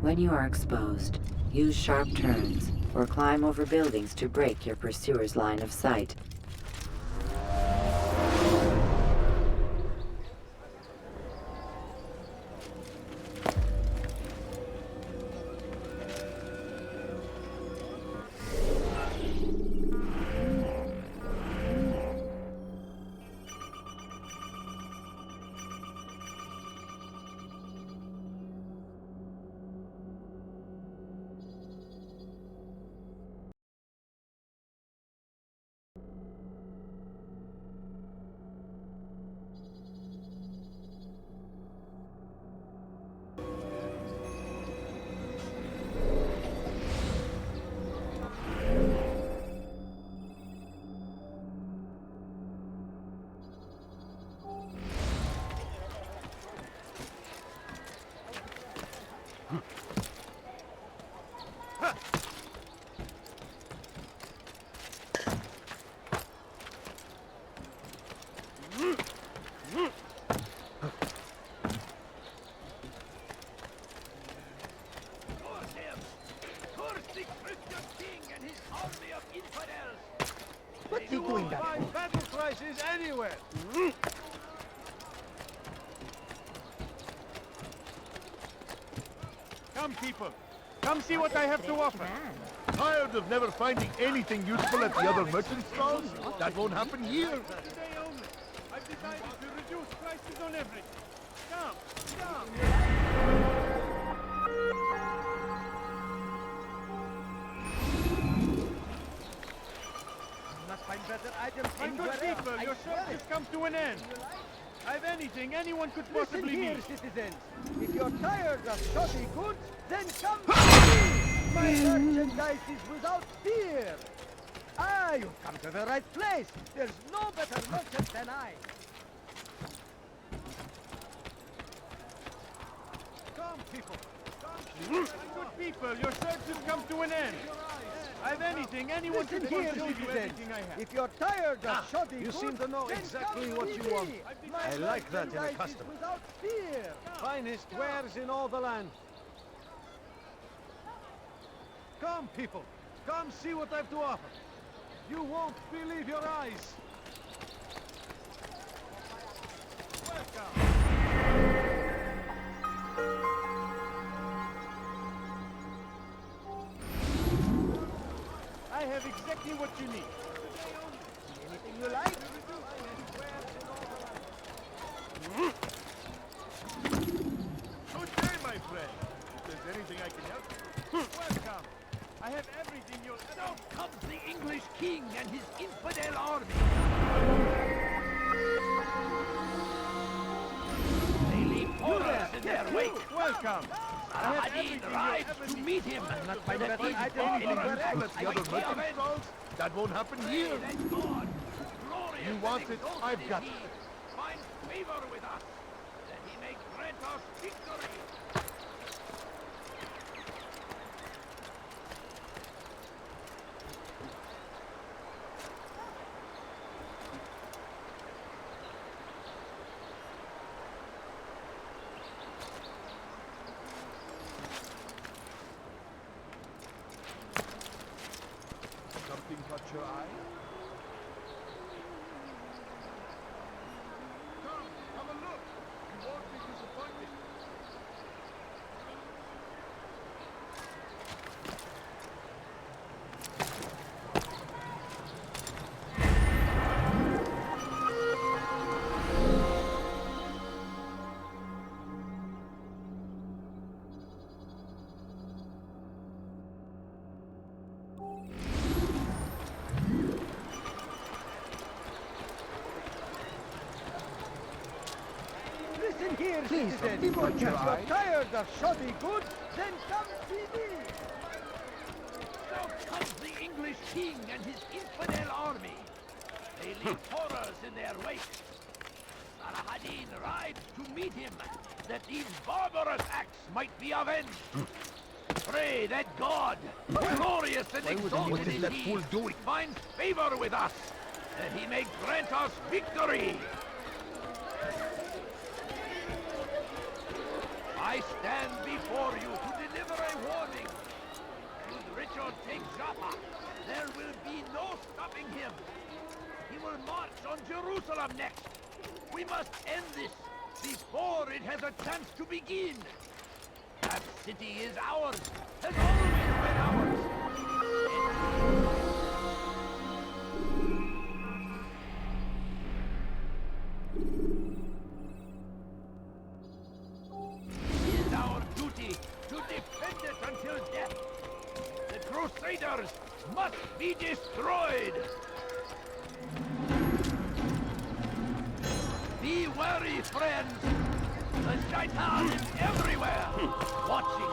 When you are exposed, use sharp turns or climb over buildings to break your pursuer's line of sight. is anywhere. Come, people. Come see what I have to offer. Tired of never finding anything useful at the other merchant stalls? That won't happen here. Today only. I've decided to reduce prices on everything. Come, come. Must find better items My good people, your search has come to an end. I've anything anyone could possibly Listen here, need. citizens. If you're tired of shoddy goods, then come to me. My merchandise is without fear. Ah, you've come to the right place. There's no better merchant than I. Come, people. Come. My good people, your search has come to an end. I've anything anyone Listen could here, possibly do, citizens. everything I have. If you're tired of shoddy You goods, seem to know then exactly come what to you me. want. My I like that in a merchandise is customer. without fear. Finest wares in all the land. Come, people. Come see what I've to offer. You won't believe your eyes. Welcome. I have exactly what you need. Anything you like? Good day, my friend. If there's anything I can help you. Welcome. I have everything you'll ever... Out comes the English king and his infidel army. They leave horrors in their wake. Welcome. Saladin rides to meet him. Not find That better these items barbarous anywhere acts else. The other might be merchant avenged. stalls? That won't happen here. Thank God. Glorious You want and it? exalted I've is got he. it. Find favor with us, that he may grant us victory. Something caught your eye? Come, have a look. You won't be disappointed. Listen here, Please, citizens. something caught If your you're eye? tired of shoddy goods, then come see me. Out comes the English king and his infidel army. They leave horrors in their wake. Saladin rides to meet him, that these barbarous acts might be avenged. Pray that God, glorious and exalted is he, finds favor with us, that he may grant us victory. I stand before you to deliver a warning. Should Richard take Jaffa, there will be no stopping him. He will march on Jerusalem next. We must end this before it has a chance to begin. That city is ours, has always been ours. It is our duty to defend it until death. The Crusaders must be destroyed. Be wary, friends. The Shaitan is everywhere. Watching,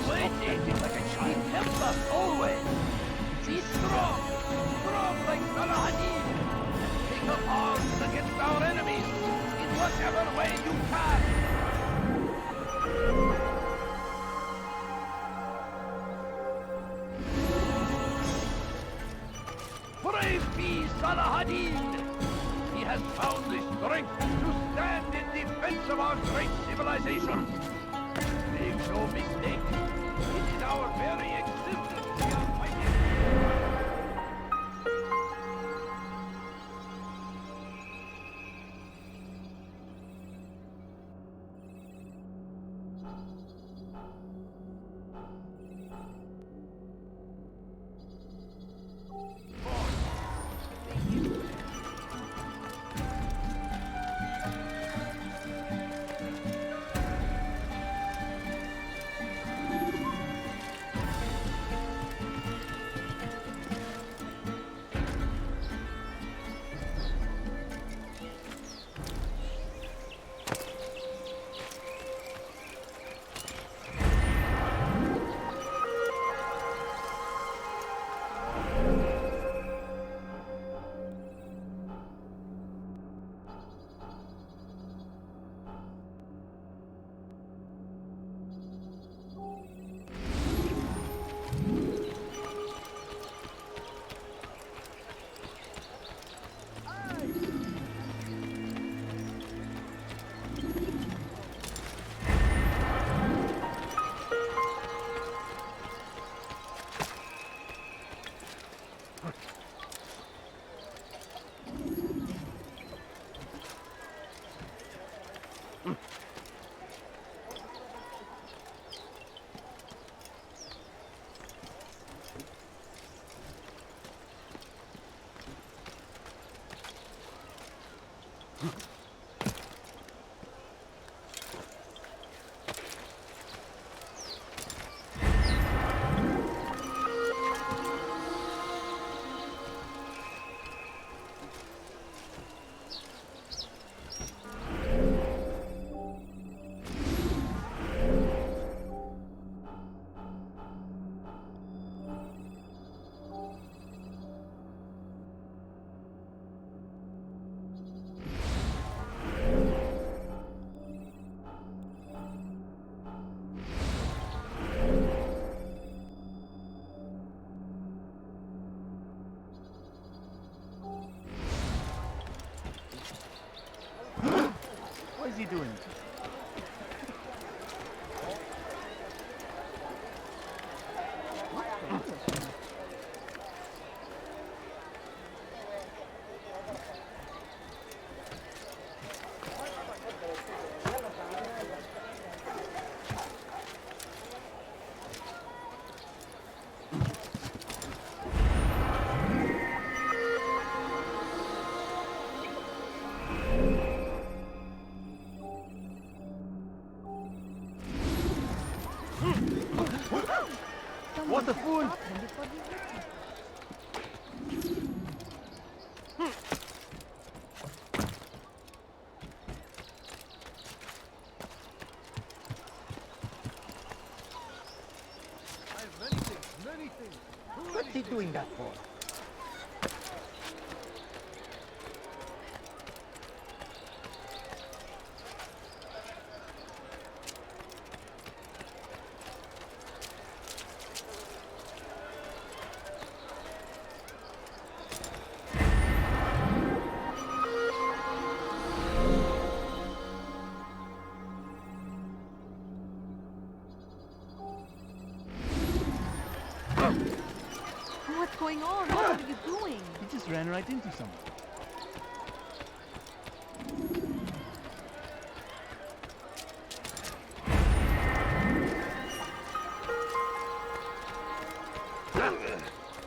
waiting. Help us always. Be strong. Strong like Saladin. Take up arms against our enemies in whatever way you can. Praise be Saladin! He has found the strength to stand in defense of our great civilization. Make no mistake, it is our very existence we are fighting. What a fool! Many things. What's he doing that for? What's going on? What are you doing? He just ran right into someone.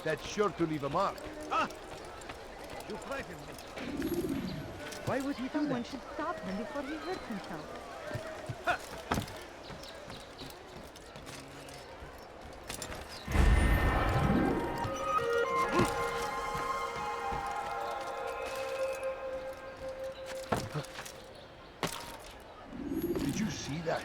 That's sure to leave a mark. Ah! You frightened me. Why would he do Someone should stop him before he hurts himself. Did you see that?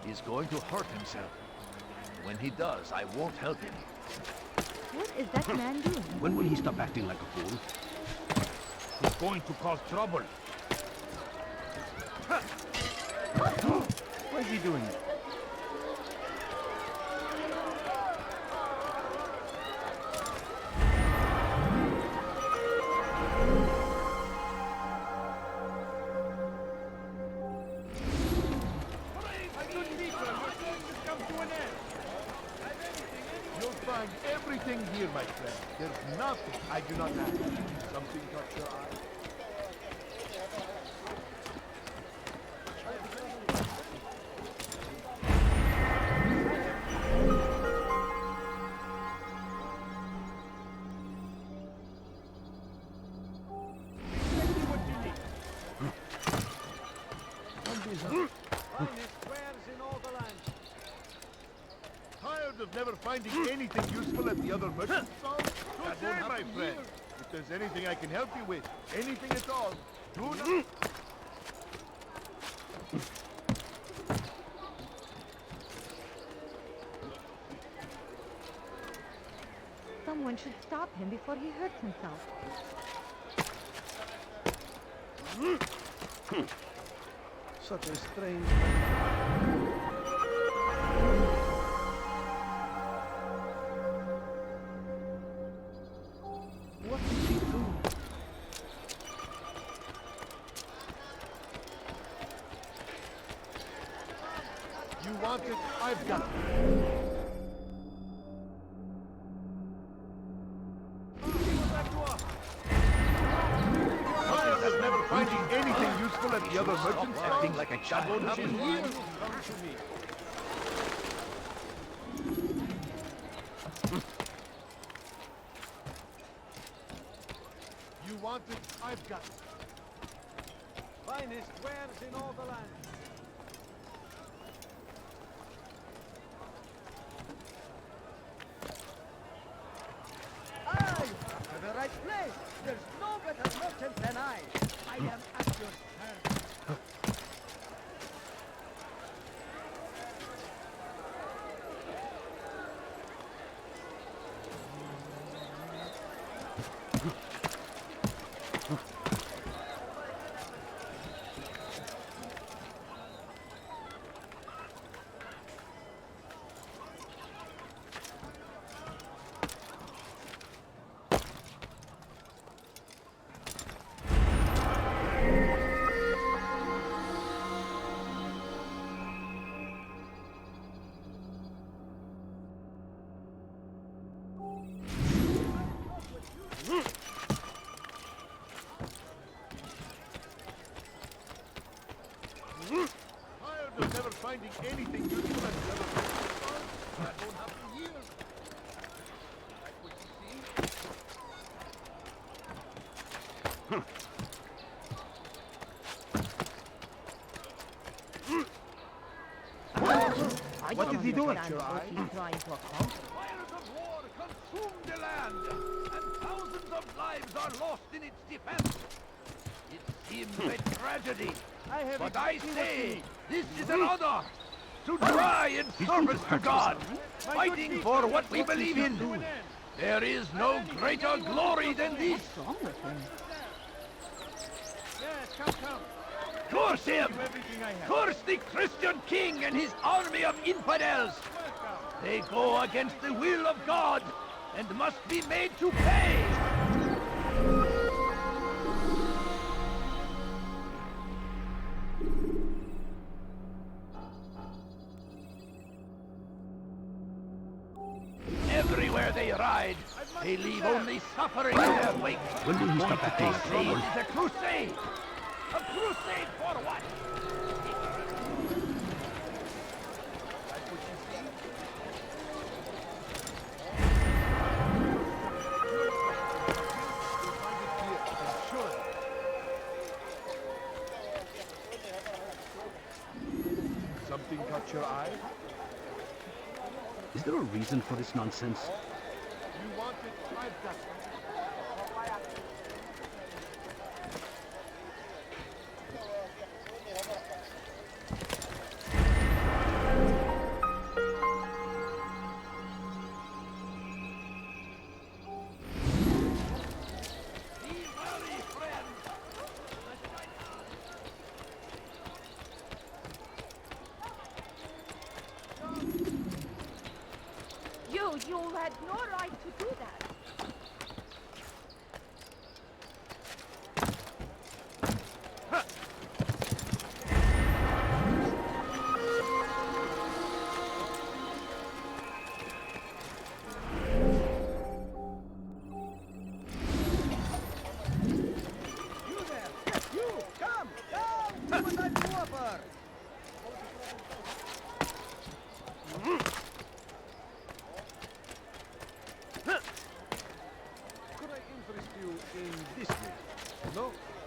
He's going to hurt himself. When he does, I won't help him. What is that man doing? When will he stop acting like a fool? He's going to cause trouble. What is he doing? You'll find everything here, my friend. There's nothing I do not have. Something caught your eye? Tired of never finding anything useful at the other merchant stalls? Good day, my friend. If there's anything I can help you with, anything at all, do not... Someone should stop him before he hurts himself. Such a strange... What did he do? You want it? I've got it. Never finding anything useful at the other merchants. Acting like a child. Come to me. You want it? I've got it. Finest wares in all the land. Ah, you come to the right place. There's no better merchant than I. I am at your service. of never finding anything useful at the other merchant stalls? That won't happen here. Like what you I What don't is he doing? understand what he's trying to accomplish. Fires of war consume the land, and thousands of lives are lost in its defense. It seems a tragedy, but I say this is an honor to try in service to God, fighting for what we believe in. There is no greater glory than this. What's wrong with him? Yes, come. Curse him! Curse the Christian king and his army of infidels! They go against the will of God and must be made to pay! Everywhere they ride, they leave only suffering in their wake. When will you stop the They case, say it Lord? is a crusade! A crusade for what? Something caught your eye? Is there a reason for this nonsense? You want it? I've got it. You had no right to do that.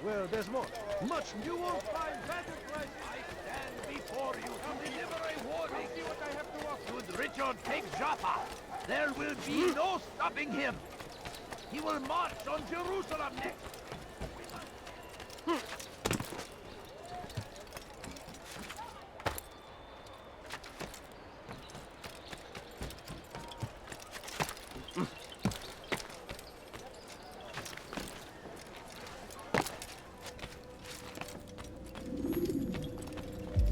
Well, there's more. Much You won't find better prices. I stand before you to deliver a warning. See what I have to offer. Should Richard take Joppa, there will be no stopping him. He will march on Jerusalem next.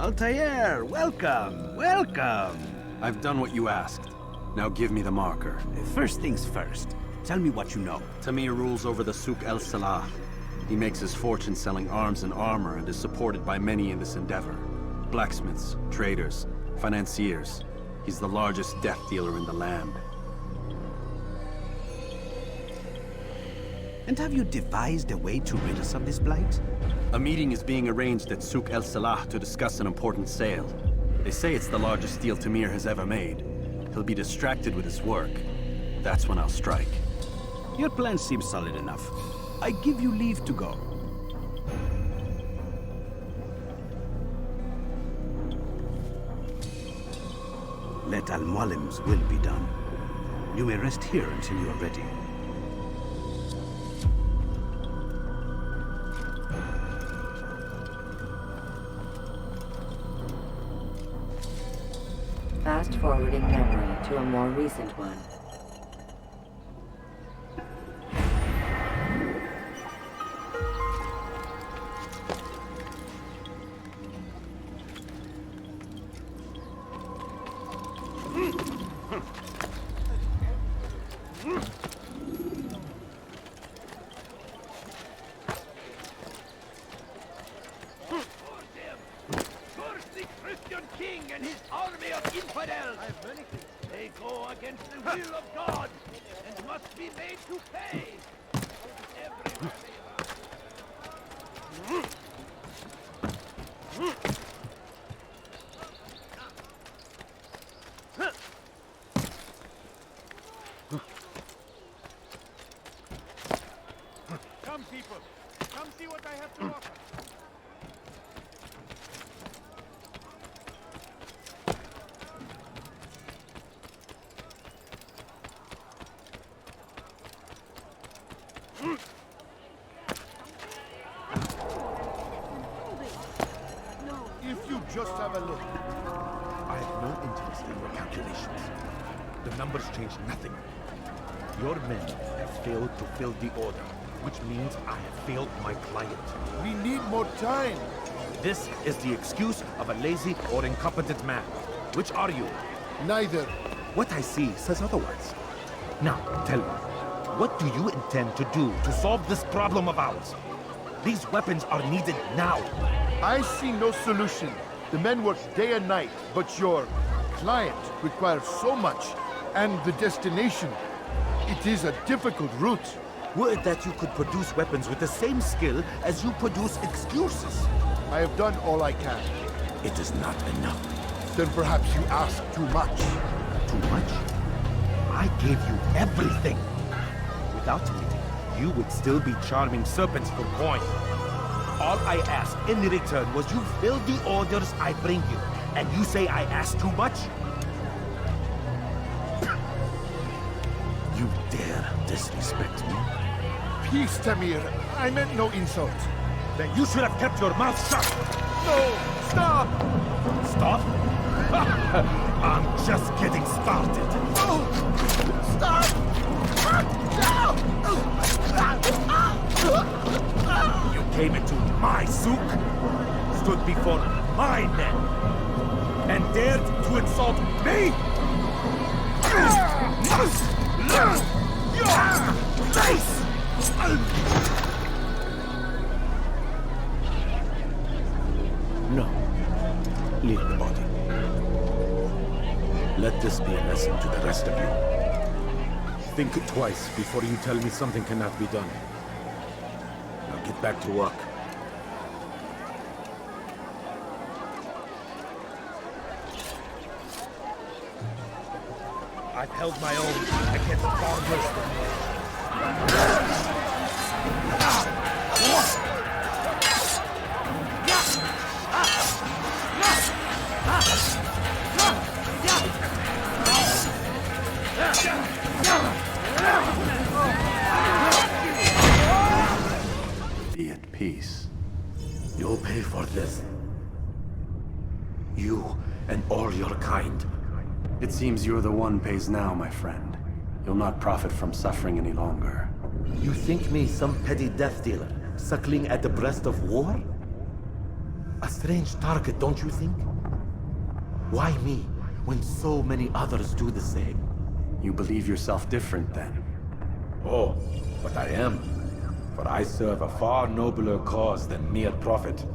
Altair, welcome! I've done what you asked. Now give me the marker. First things first. Tell me what you know. Tamir rules over the Souk El Salah. He makes his fortune selling arms and armor and is supported by many in this endeavor. Blacksmiths, traders, financiers. He's the largest death dealer in the land. And have you devised a way to rid us of this blight? A meeting is being arranged at Souk El Salah to discuss an important sale. They say it's the largest deal Tamir has ever made. He'll be distracted with his work. That's when I'll strike. Your plan seems solid enough. I give you leave to go. Let Al-Mualim's will be done. You may rest here until you are ready. Fast-forwarding memory to a more recent one. if you just have a look. I have no interest in your calculations. The numbers change nothing. Your men have failed to fill the order, which means I have failed my client. We need more time. This is the excuse of a lazy or incompetent man. Which are you? Neither. What I see says otherwise. Now, tell me, what do you intend to do to solve this problem of ours? These weapons are needed now. I see no solution. The men work day and night, but your client requires so much, and the destination. It is a difficult route. Would that you could produce weapons with the same skill as you produce excuses. I have done all I can. It is not enough. Then perhaps you ask too much. Too much? I gave you everything. Without me, you would still be charming serpents for coin. All I asked in return was you fill the orders I bring you. And you say I asked too much? You dare disrespect me? Peace, Tamir. I meant no insult. Then you should have kept your mouth shut! No! Stop! Stop? I'm just getting started. No! Stop! You came into my souk, stood before my men, and dared to insult me? Must learn your face! No. Leave the body. Let this be a lesson to the rest of you. Think twice before you tell me something cannot be done. Now get back to work. I've held my own against far worse than you. Be at peace. You'll pay for this. You and all your kind. It seems you're the one pays now, my friend. You'll not profit from suffering any longer. You think me some petty death dealer, suckling at the breast of war? A strange target, don't you think? Why me, when so many others do the same? You believe yourself different, then? Oh, but I am. For I serve a far nobler cause than mere profit.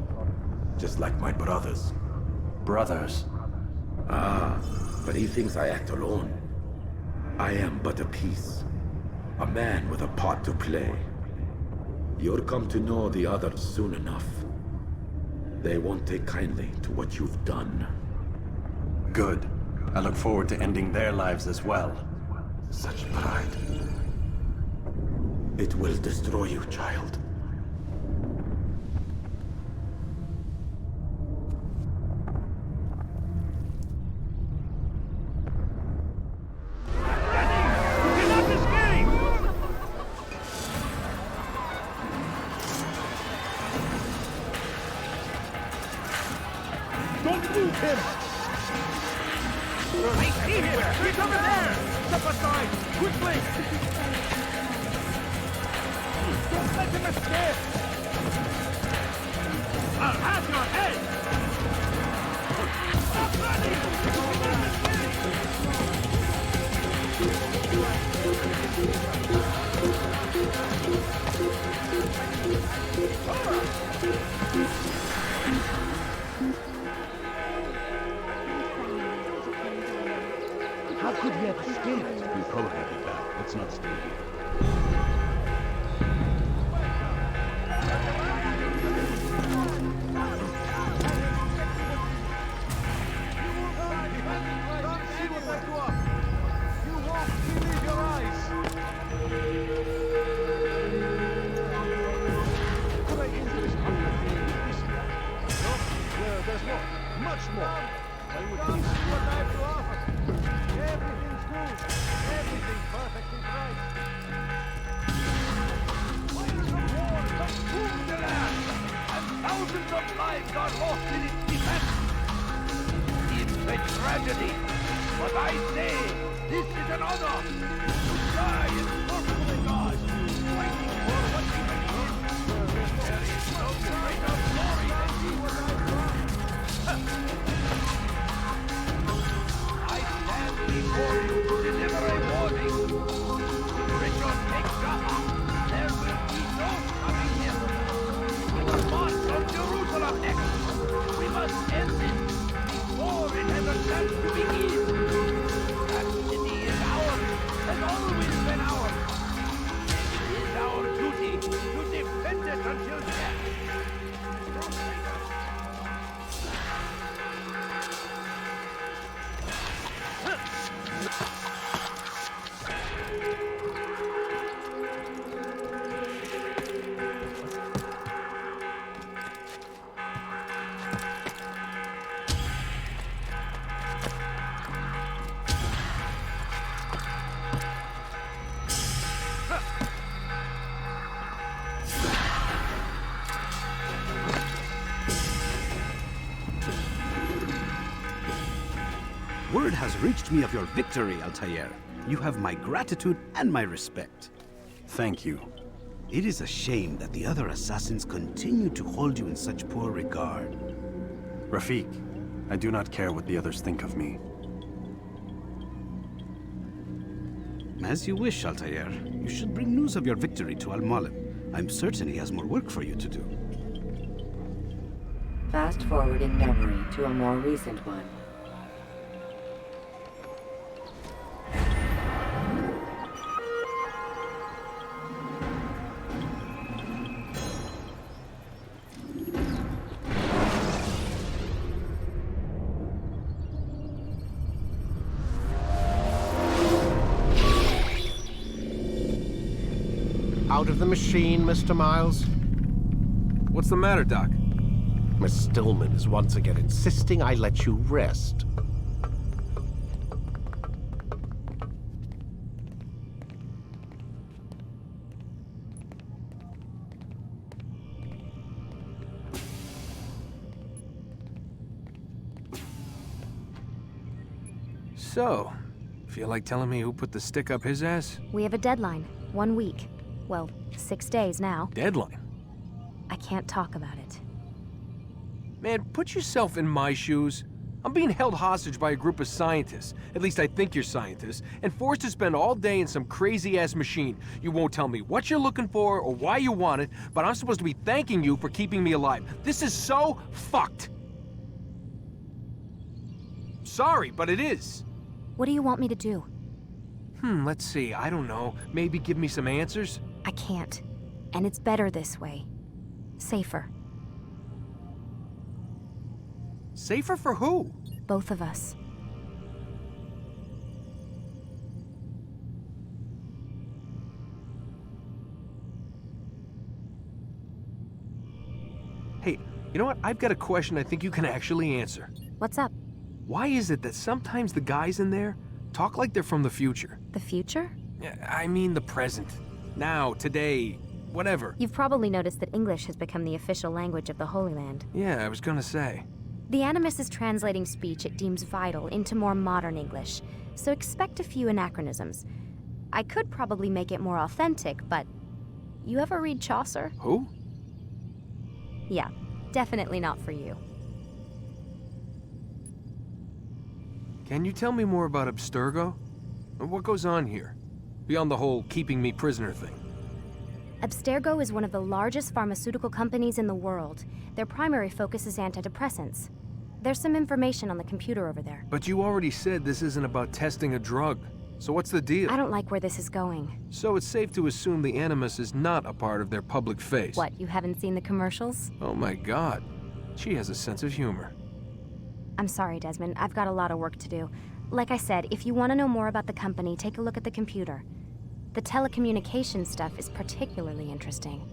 Just like my brothers. Brothers? Ah, but he thinks I act alone. I am but a piece. A man with a part to play. You'll come to know the others soon enough. They won't take kindly to what you've done. Good. I look forward to ending their lives as well. Such pride. It will destroy you, child. Don't move him! I see him! He's over there! Step aside! Quickly! Don't let him escape! I'll have your head! Stop running! How could he have escaped? He'll probably be back. Let's not stay here. Much more. I would be what I have to offer. Everything's good. Everything's perfectly right. Fires of war consumed the land, and thousands of lives are lost in its defense. tragedy. But I say, this is an honor. To die in purple God, fighting for what we believe. There is no greater glory than this. I stand before you to deliver a warning. Richard, take Jaffa. There will be no stopping him. He will march from Jerusalem next. We must end this before it has a chance to begin. That city is ours, has always been ours. It is our duty to defend it until death. Word has reached me of your victory, Altair. You have my gratitude and my respect. Thank you. It is a shame that the other assassins continue to hold you in such poor regard. Rafik, I do not care what the others think of me. As you wish, Altair. You should bring news of your victory to Al-Malim. I'm certain he has more work for you to do. Fast forward in memory to a more recent one. Out of the machine, Mr. Miles? What's the matter, Doc? Miss Stillman is once again insisting I let you rest. So, feel like telling me who put the stick up his ass? We have a deadline. 1 week. Well, 6 days now. Deadline? I can't talk about it. Man, put yourself in my shoes. I'm being held hostage by a group of scientists, at least I think you're scientists, and forced to spend all day in some crazy-ass machine. You won't tell me what you're looking for or why you want it, but I'm supposed to be thanking you for keeping me alive. This is so fucked. Sorry, but it is. What do you want me to do? Let's see, I don't know. Maybe give me some answers? I can't. And it's better this way. Safer. Safer for who? Both of us. Hey, you know what? I've got a question I think you can actually answer. What's up? Why is it that sometimes the guys in there talk like they're from the future? The future? Yeah, I mean the present. Now, today, whatever. You've probably noticed that English has become the official language of the Holy Land. Yeah, I was gonna say. The Animus is translating speech it deems vital into more modern English, so expect a few anachronisms. I could probably make it more authentic, but... You ever read Chaucer? Who? Yeah, definitely not for you. Can you tell me more about Abstergo? What goes on here? Beyond the whole keeping me prisoner thing. Abstergo is one of the largest pharmaceutical companies in the world. Their primary focus is antidepressants. There's some information on the computer over there. But you already said this isn't about testing a drug. So what's the deal? I don't like where this is going. So it's safe to assume the Animus is not a part of their public face. What, you haven't seen the commercials? Oh my god. She has a sense of humor. I'm sorry, Desmond. I've got a lot of work to do. Like I said, if you want to know more about the company, take a look at the computer. The telecommunications stuff is particularly interesting.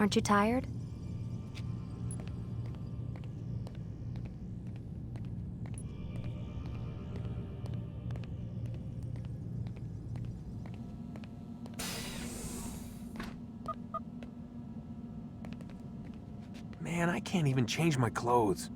Aren't you tired? Man, I can't even change my clothes.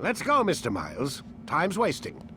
Let's go, Mr. Miles. Time's wasting.